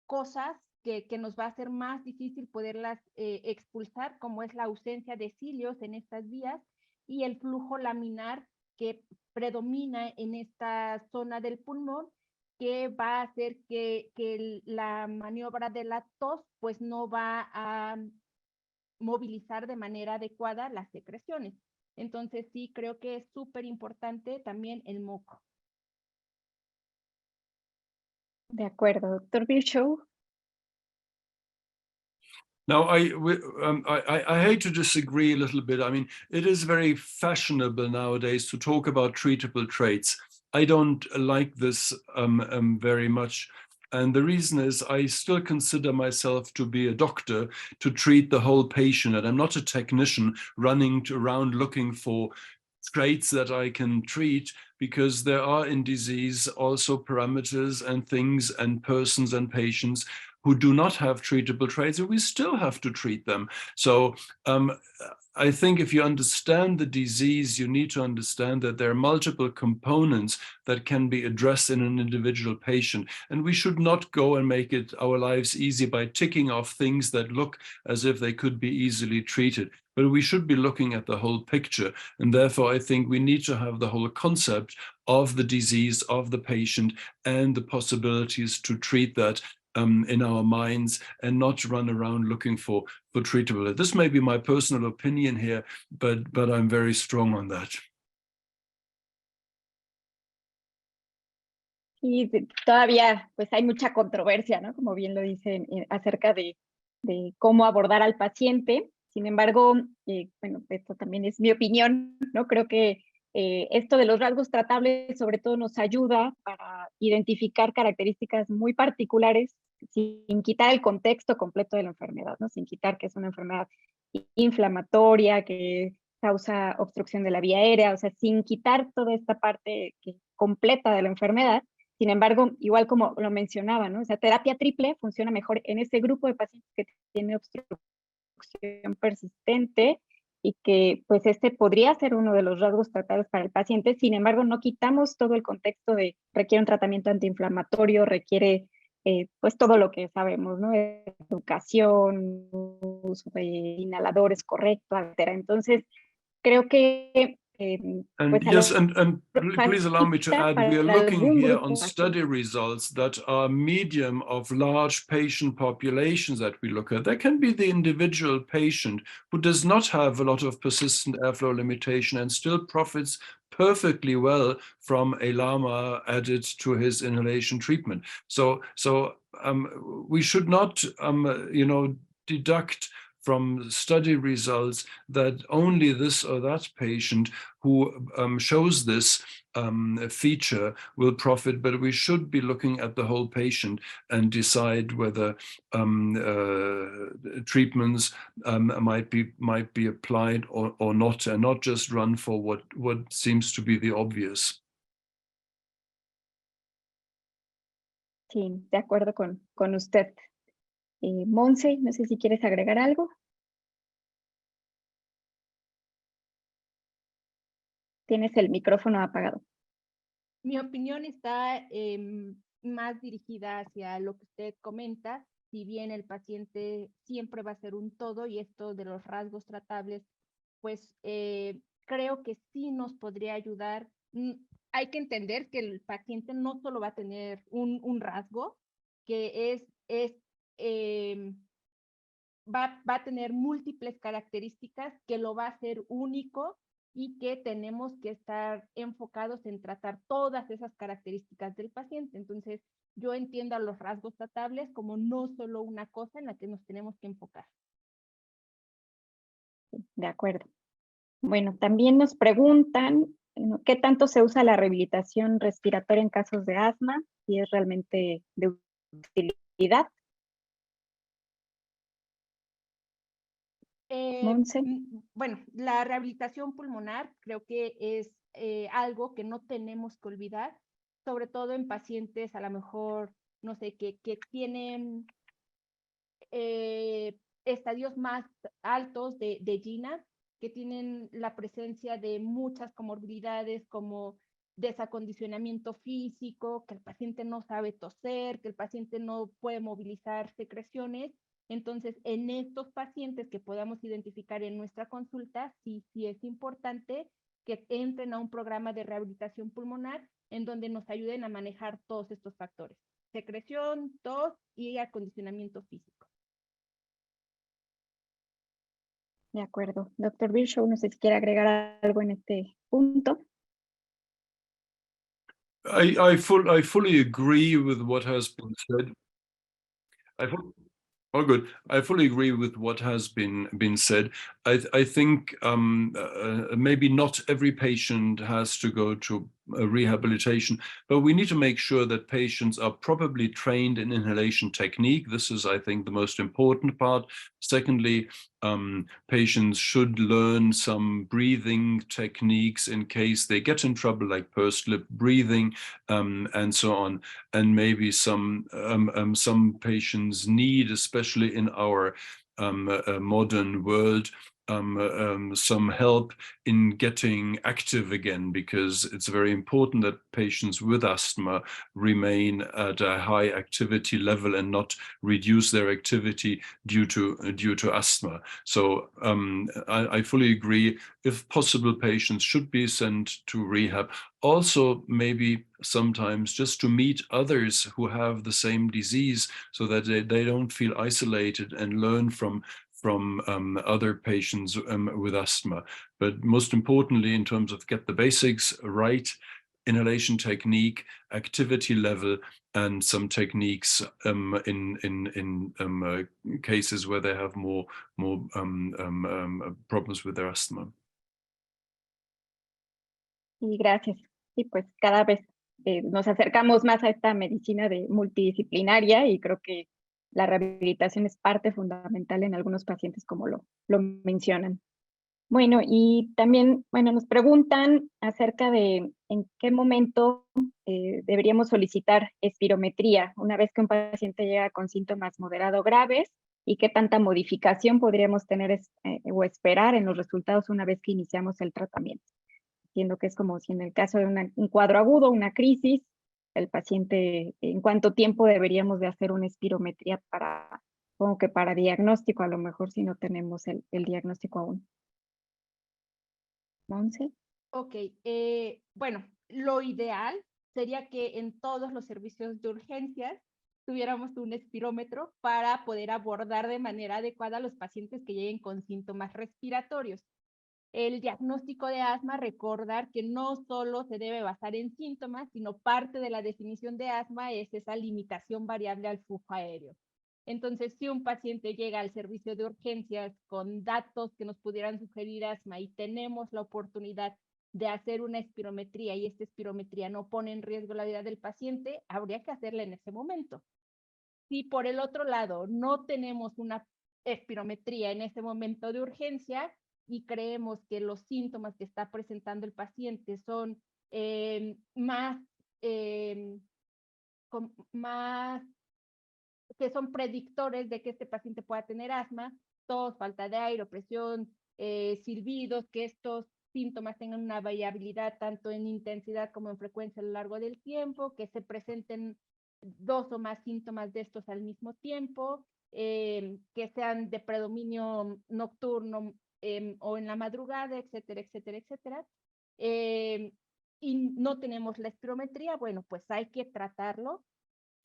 cosas que nos va a hacer más difícil poderlas expulsar, como es la ausencia de cilios en estas vías y el flujo laminar que predomina en esta zona del pulmón, que va a hacer que la maniobra de la tos pues no va a movilizar de manera adecuada las secreciones. Entonces sí, creo que es súper importante también el moco. De acuerdo, doctor Virchow. Now, I hate to disagree a little bit. I mean, it is very fashionable nowadays to talk about treatable traits. I don't like this very much. And the reason is I still consider myself to be a doctor to treat the whole patient. And I'm not a technician running around looking for traits that I can treat, because there are in disease also parameters and things and persons and patients who do not have treatable traits, and we still have to treat them. So I think if you understand the disease, you need to understand that there are multiple components that can be addressed in an individual patient. And we should not go and make it our lives easy by ticking off things that look as if they could be easily treated. But we should be looking at the whole picture. And therefore, I think we need to have the whole concept of the disease, of the patient, and the possibilities to treat that in our minds, and not run around looking for treatable. This may be my personal opinion here, but I'm very strong on that. Y todavía pues hay mucha controversia, ¿no? Como bien lo dicen, acerca de cómo abordar al paciente. Sin embargo, bueno, esto también es mi opinión, ¿no? Creo que esto de los rasgos tratables sobre todo nos ayuda para identificar características muy particulares sin quitar el contexto completo de la enfermedad, ¿no? Sin quitar que es una enfermedad inflamatoria, que causa obstrucción de la vía aérea, o sea, sin quitar toda esta parte completa de la enfermedad. Sin embargo, igual como lo mencionaba, ¿no? O sea, terapia triple funciona mejor en ese grupo de pacientes que tiene obstrucción persistente, y que pues podría ser uno de los rasgos tratables para el paciente. Sin embargo, no quitamos todo el contexto de requiere un tratamiento antiinflamatorio, requiere pues todo lo que sabemos, ¿no? Educación, uso de inhaladores correcto, etc. Entonces, creo que And pues a yes, lo and please allow me to add, we are para looking algún here grupo on de study pacientes. results that are medium of large patient populations that we look at. There can be the individual patient who does not have a lot of persistent airflow limitation and still profits perfectly well from a LAMA added to his inhalation treatment. So we should not, deduct from study results that only this or that patient who shows this feature will profit, but we should be looking at the whole patient and decide whether treatments might be applied or not, and not just run for what seems to be the obvious. Sí, de acuerdo con usted. Monse, no sé si quieres agregar algo. Tienes el micrófono apagado. Mi opinión está más dirigida hacia lo que usted comenta. Si bien el paciente siempre va a ser un todo, y esto de los rasgos tratables, pues creo que sí nos podría ayudar. Hay que entender que el paciente no solo va a tener un rasgo, que va a tener múltiples características que lo va a hacer único, y que tenemos que estar enfocados en tratar todas esas características del paciente. Entonces, yo entiendo a los rasgos tratables como no solo una cosa en la que nos tenemos que enfocar. De acuerdo. Bueno, también nos preguntan qué tanto se usa la rehabilitación respiratoria en casos de asma, si es realmente de utilidad. Monse. Bueno, la rehabilitación pulmonar creo que es algo que no tenemos que olvidar, sobre todo en pacientes a lo mejor, no sé, que tienen estadios más altos de GINA, que tienen la presencia de muchas comorbilidades como desacondicionamiento físico, que el paciente no sabe toser, que el paciente no puede movilizar secreciones. Entonces, en estos pacientes que podamos identificar en nuestra consulta, sí es importante que entren a un programa de rehabilitación pulmonar en donde nos ayuden a manejar todos estos factores: secreción, tos y acondicionamiento físico. De acuerdo. Doctor Virchow, no sé si quiere agregar algo en este punto. I fully agree with what has been said. Good. I fully agree with what has been said. I think maybe not every patient has to go to rehabilitation, but we need to make sure that patients are properly trained in inhalation technique. This is, I think, the most important part. Secondly, patients should learn some breathing techniques in case they get in trouble, like pursed lip breathing, and so on. And maybe some patients need, especially in our modern world, some help in getting active again, because it's very important that patients with asthma remain at a high activity level and not reduce their activity due to asthma. So I fully agree. If possible, patients should be sent to rehab. Also, maybe sometimes just to meet others who have the same disease, so that they don't feel isolated and learn from other patients with asthma. But most importantly, in terms of get the basics right, inhalation technique, activity level, and some techniques in cases where they have more problems with their asthma. Y gracias. Y pues cada vez nos acercamos más a esta medicina multidisciplinaria, y creo que la rehabilitación es parte fundamental en algunos pacientes, como lo mencionan. Bueno, y también, nos preguntan acerca de en qué momento deberíamos solicitar espirometría una vez que un paciente llega con síntomas moderado graves, y qué tanta modificación podríamos tener o esperar en los resultados una vez que iniciamos el tratamiento. Entiendo que es como si en el caso de un cuadro agudo, una crisis, el paciente, ¿en cuánto tiempo deberíamos de hacer una espirometría como que para diagnóstico, a lo mejor si no tenemos el diagnóstico aún? Monse. Ok, bueno, lo ideal sería que en todos los servicios de urgencias tuviéramos un espirómetro para poder abordar de manera adecuada a los pacientes que lleguen con síntomas respiratorios. El diagnóstico de asma, recordar que no solo se debe basar en síntomas, sino parte de la definición de asma es esa limitación variable al flujo aéreo. Entonces, si un paciente llega al servicio de urgencias con datos que nos pudieran sugerir asma y tenemos la oportunidad de hacer una espirometría y esta espirometría no pone en riesgo la vida del paciente, habría que hacerla en ese momento. Si por el otro lado no tenemos una espirometría en ese momento de urgencia y creemos que los síntomas que está presentando el paciente son más que son predictores de que este paciente pueda tener asma, tos, falta de aire, opresión, silbidos, que estos síntomas tengan una variabilidad tanto en intensidad como en frecuencia a lo largo del tiempo, que se presenten 2 o más síntomas de estos al mismo tiempo, que sean de predominio nocturno o en la madrugada, etcétera, etcétera, etcétera. Y no tenemos la espirometría, bueno, pues hay que tratarlo.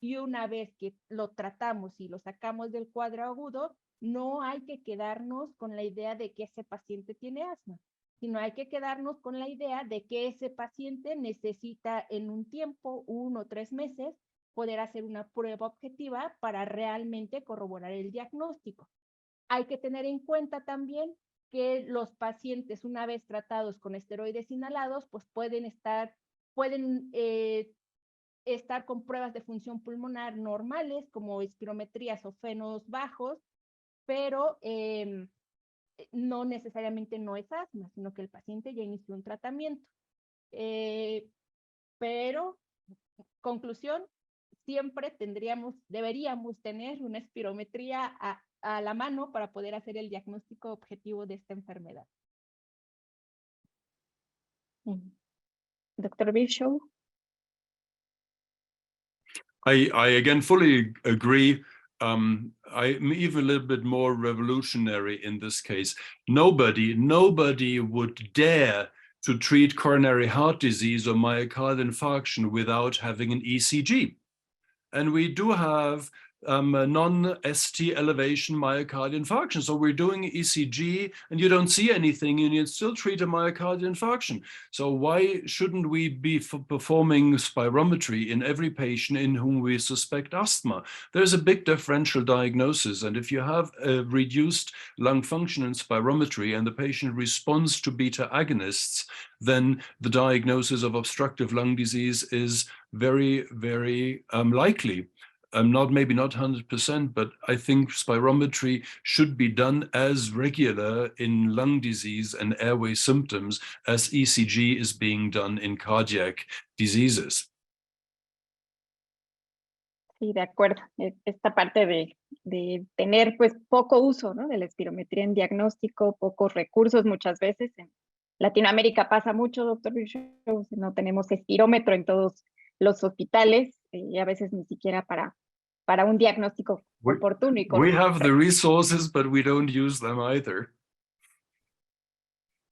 Y una vez que lo tratamos y lo sacamos del cuadro agudo, no hay que quedarnos con la idea de que ese paciente tiene asma, sino hay que quedarnos con la idea de que ese paciente necesita en un tiempo, 1 o 3 meses, poder hacer una prueba objetiva para realmente corroborar el diagnóstico. Hay que tener en cuenta también que los pacientes, una vez tratados con esteroides inhalados, pues pueden estar con pruebas de función pulmonar normales, como espirometrías o fenos bajos, pero no necesariamente no es asma, sino que el paciente ya inició un tratamiento. Pero, conclusión, siempre deberíamos tener una espirometría a la mano para poder hacer el diagnóstico objetivo de esta enfermedad. Doctor Virchow. I again fully agree. I'm even a little bit more revolutionary in this case. Nobody would dare to treat coronary heart disease or myocardial infarction without having an ECG. And we do have a non-ST elevation myocardial infarction. So we're doing ECG and you don't see anything and you still treat a myocardial infarction. So why shouldn't we be performing spirometry in every patient in whom we suspect asthma? There's a big differential diagnosis. And if you have a reduced lung function in spirometry and the patient responds to beta agonists, then the diagnosis of obstructive lung disease is very, very likely. Maybe not 100%, but I think spirometry should be done as regular in lung disease and airway symptoms as ECG is being done in cardiac diseases. Sí, de acuerdo. Esta parte de tener pues poco uso, ¿no?, de la espirometría en diagnóstico, pocos recursos muchas veces. En Latinoamérica pasa mucho, doctor Virchow, no tenemos espirómetro en todos los hospitales y a veces ni siquiera para un diagnóstico oportuno y correcto. We have the resources, but we don't use them either.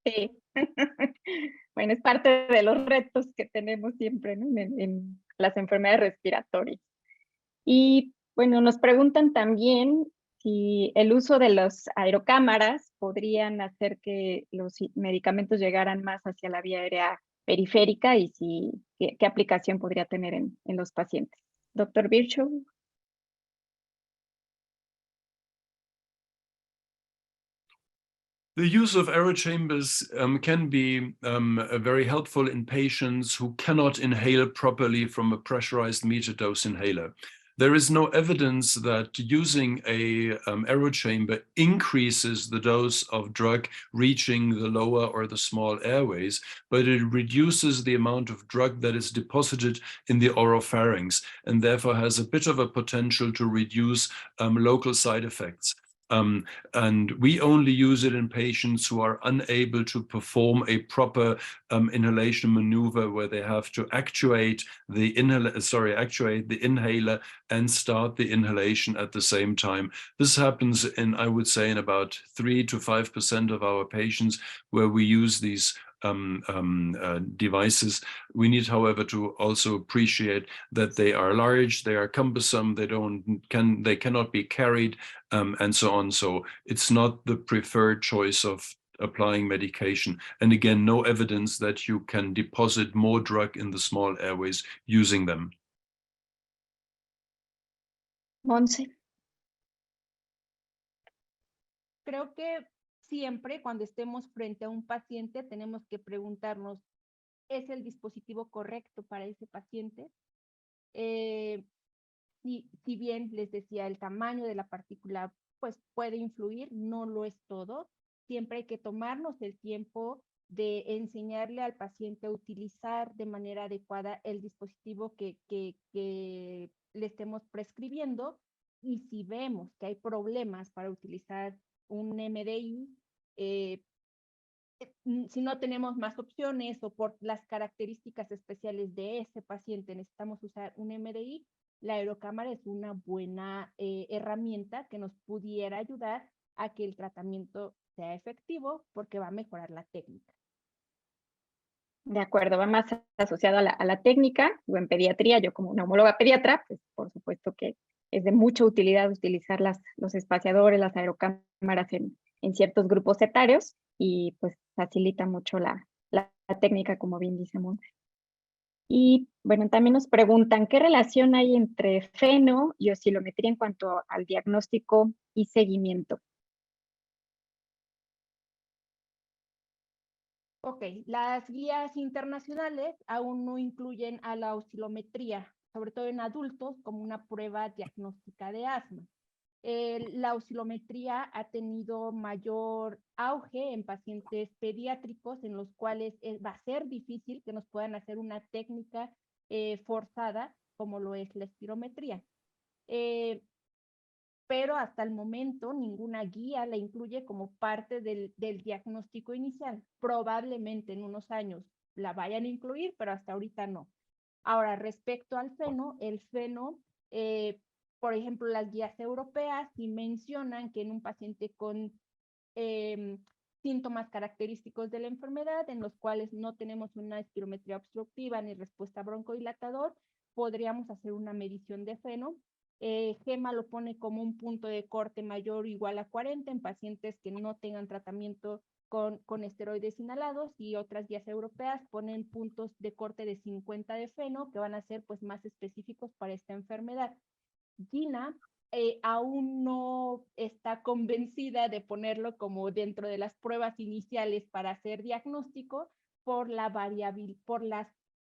Sí. Bueno, es parte de los retos que tenemos siempre, ¿no?, en las enfermedades respiratorias. Y bueno, nos preguntan también si el uso de las aerocámaras podrían hacer que los medicamentos llegaran más hacia la vía aérea periférica y qué aplicación podría tener en los pacientes. Doctor Virchow. The use of aero chambers can be very helpful in patients who cannot inhale properly from a pressurized meter dose inhaler. There is no evidence that using a aero chamber increases the dose of drug reaching the lower or the small airways, but it reduces the amount of drug that is deposited in the oropharynx and therefore has a bit of a potential to reduce local side effects. And we only use it in patients who are unable to perform a proper inhalation maneuver where they have to actuate the inhaler and start the inhalation at the same time. This happens I would say, in about 3 to 5% of our patients where we use these devices. We need, however, to also appreciate that they are large, they are cumbersome, they cannot be carried, and so on. So it's not the preferred choice of applying medication. And again, no evidence that you can deposit more drug in the small airways using them. Monse. Creo que siempre cuando estemos frente a un paciente tenemos que preguntarnos, ¿es el dispositivo correcto para ese paciente? Si bien les decía, el tamaño de la partícula pues puede influir, no lo es todo. Siempre hay que tomarnos el tiempo de enseñarle al paciente a utilizar de manera adecuada el dispositivo que le estemos prescribiendo, y si vemos que hay problemas para utilizar un MDI, si no tenemos más opciones o por las características especiales de ese paciente necesitamos usar un MDI, la aerocámara es una buena herramienta que nos pudiera ayudar a que el tratamiento sea efectivo porque va a mejorar la técnica. De acuerdo, va más asociado a la técnica, o en pediatría, yo como neumóloga pediatra, pues por supuesto que es de mucha utilidad utilizar los espaciadores, las aerocámaras en ciertos grupos etarios, y pues facilita mucho la técnica, como bien dice Monse. Y bueno, también nos preguntan, ¿qué relación hay entre FeNO y oscilometría en cuanto al diagnóstico y seguimiento? Ok, las guías internacionales aún no incluyen a la oscilometría, sobre todo en adultos, como una prueba diagnóstica de asma. La oscilometría ha tenido mayor auge en pacientes pediátricos, en los cuales va a ser difícil que nos puedan hacer una técnica forzada, como lo es la espirometría. Pero hasta el momento ninguna guía la incluye como parte del diagnóstico inicial. Probablemente en unos años la vayan a incluir, pero hasta ahorita no. Ahora, respecto al FeNO, el FeNO, por ejemplo, las guías europeas sí mencionan que en un paciente con síntomas característicos de la enfermedad, en los cuales no tenemos una espirometría obstructiva ni respuesta broncodilatador, podríamos hacer una medición de FeNO. GEMA lo pone como un punto de corte mayor o igual a 40 en pacientes que no tengan tratamiento con esteroides inhalados, y otras guías europeas ponen puntos de corte de 50 de FeNO que van a ser pues más específicos para esta enfermedad. Gina aún no está convencida de ponerlo como dentro de las pruebas iniciales para hacer diagnóstico por la variabilidad, por los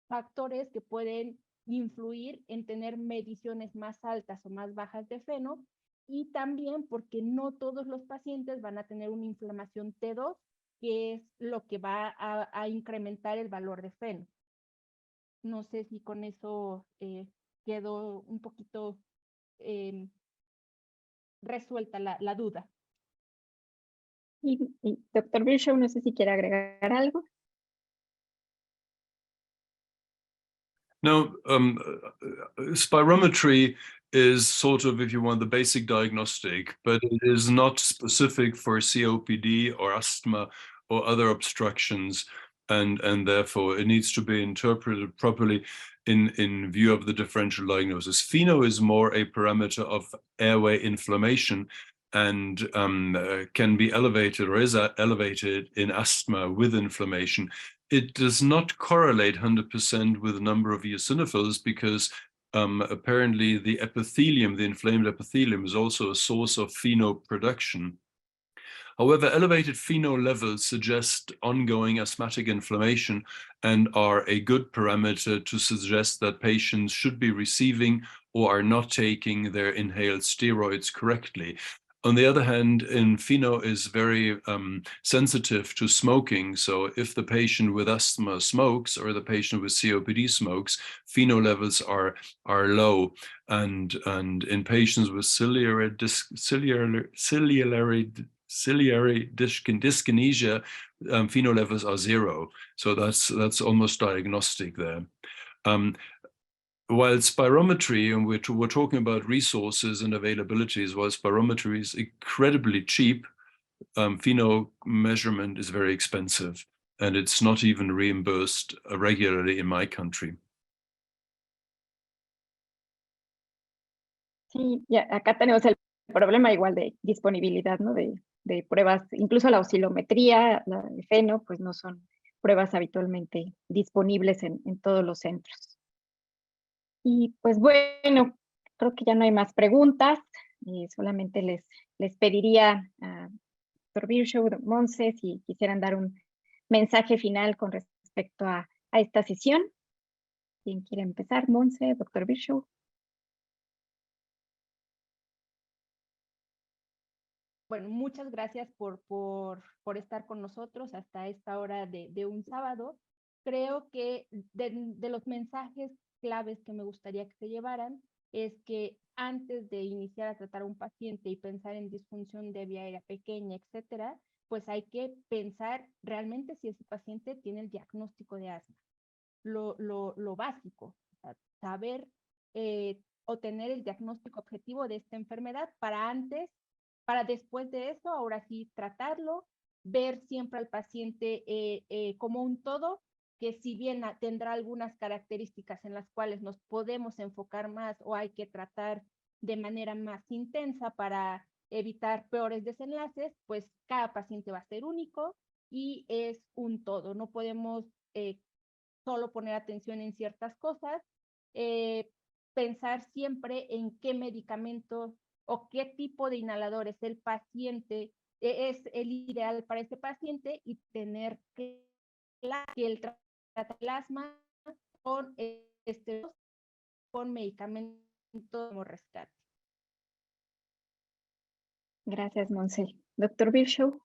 factores que pueden influir en tener mediciones más altas o más bajas de FeNO, y también porque no todos los pacientes van a tener una inflamación T2, que es lo que va a incrementar el valor de FeNO. No sé si con eso quedó un poquito resuelta la duda. Y doctor Virchow, no sé si quiere agregar algo. No, spirometry is sort of, if you want, the basic diagnostic, but it is not specific for COPD or asthma or other obstructions, and therefore it needs to be interpreted properly in view of the differential diagnosis. FeNO is more a parameter of airway inflammation, and can be elevated or is elevated in asthma with inflammation. It does not correlate 100% with the number of eosinophils, because apparently the epithelium, the inflamed epithelium, is also a source of FeNO production. However, elevated FeNO levels suggest ongoing asthmatic inflammation and are a good parameter to suggest that patients should be receiving or are not taking their inhaled steroids correctly. On the other hand, FeNO is very sensitive to smoking. So if the patient with asthma smokes or the patient with COPD smokes, FeNO levels are low. And in patients with ciliary dyskinesia, FeNO levels are 0. So that's almost diagnostic there. While spirometry, and we're talking about resources and availabilities, while spirometry is incredibly cheap, FeNO measurement is very expensive. and it's not even reimbursed regularly in my country. Sí, ya, acá tenemos el problema igual de disponibilidad, ¿no? De pruebas, incluso la oscilometría, la de feno, pues no son pruebas habitualmente disponibles en todos los centros. Y pues bueno, creo que ya no hay más preguntas. Solamente les pediría a Dr. Virchow, Monse, si quisieran dar un mensaje final con respecto a esta sesión. ¿Quién quiere empezar? Monse, Dr. Virchow. Bueno, muchas gracias por estar con nosotros hasta esta hora de un sábado. Creo que de los mensajes claves que me gustaría que se llevaran es que antes de iniciar a tratar a un paciente y pensar en disfunción de vía aérea pequeña, etcétera, pues hay que pensar realmente si ese paciente tiene el diagnóstico de asma. Lo básico, o sea, saber o tener el diagnóstico objetivo de esta enfermedad para después de eso, ahora sí, tratarlo, ver siempre al paciente como un todo, que si bien tendrá algunas características en las cuales nos podemos enfocar más o hay que tratar de manera más intensa para evitar peores desenlaces, pues cada paciente va a ser único y es un todo. No podemos solo poner atención en ciertas cosas, pensar siempre en qué medicamentos o qué tipo de inhalador es el paciente, es el ideal para ese paciente y tener claro que el trata el asma con con medicamentos como rescate. Gracias, Monse. Dr. Virchow.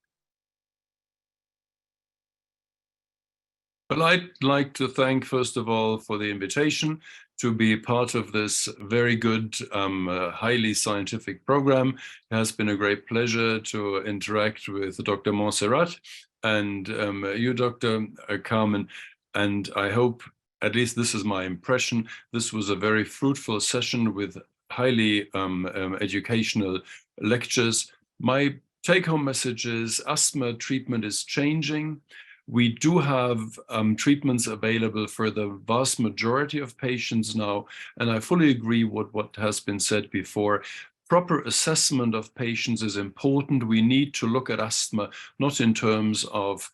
Well, I'd like to thank, first of all, for the invitation to be part of this very good, highly scientific program. It has been a great pleasure to interact with Dr. Montserrat and you, Dr. Carmen, and I hope, at least this is my impression, this was a very fruitful session with highly educational lectures. My take-home message is asthma treatment is changing. We do have treatments available for the vast majority of patients now, and I fully agree with what has been said before. Proper assessment of patients is important. We need to look at asthma not in terms of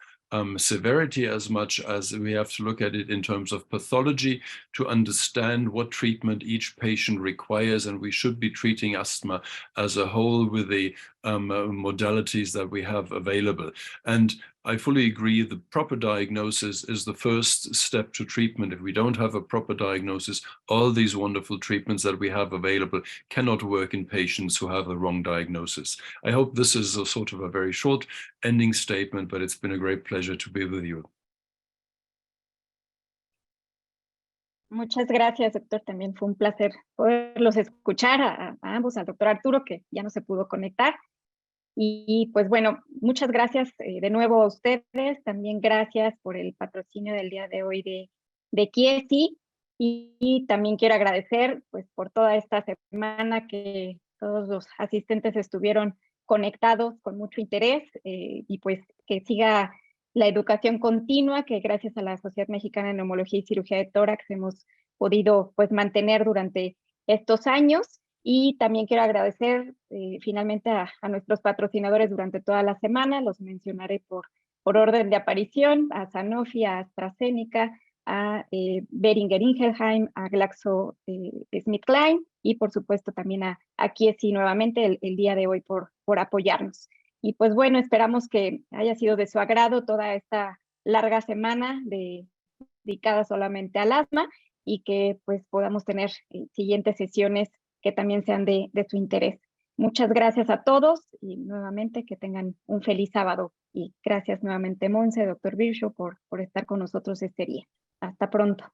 severity as much as we have to look at it in terms of pathology to understand what treatment each patient requires, and we should be treating asthma as a whole with the modalities that we have available. And I fully agree the proper diagnosis is the first step to treatment. If we don't have a proper diagnosis, all these wonderful treatments that we have available cannot work in patients who have a wrong diagnosis. I hope this is a sort of a very short ending statement, but it's been a great pleasure to be with you. Muchas gracias, doctor. También fue un placer poderlos escuchar a ambos, al doctor Arturo, que ya no se pudo conectar. Y pues bueno, muchas gracias de nuevo a ustedes. También gracias por el patrocinio del día de hoy de Chiesi. Y también quiero agradecer pues por toda esta semana que todos los asistentes estuvieron conectados con mucho interés y pues que siga la educación continua que gracias a la Sociedad Mexicana de Neumología y Cirugía de Tórax hemos podido pues mantener durante estos años. Y también quiero agradecer finalmente a nuestros patrocinadores durante toda la semana, los mencionaré por orden de aparición, a Sanofi, a AstraZeneca, a Boehringer Ingelheim, a GlaxoSmithKline y por supuesto también a Chiesi nuevamente el día de hoy por apoyarnos. Y pues bueno, esperamos que haya sido de su agrado toda esta larga semana dedicada solamente al asma y que pues podamos tener siguientes sesiones que también sean de su interés. Muchas gracias a todos y nuevamente que tengan un feliz sábado. Y gracias nuevamente, Monse, doctor Virchow, por estar con nosotros este día. Hasta pronto.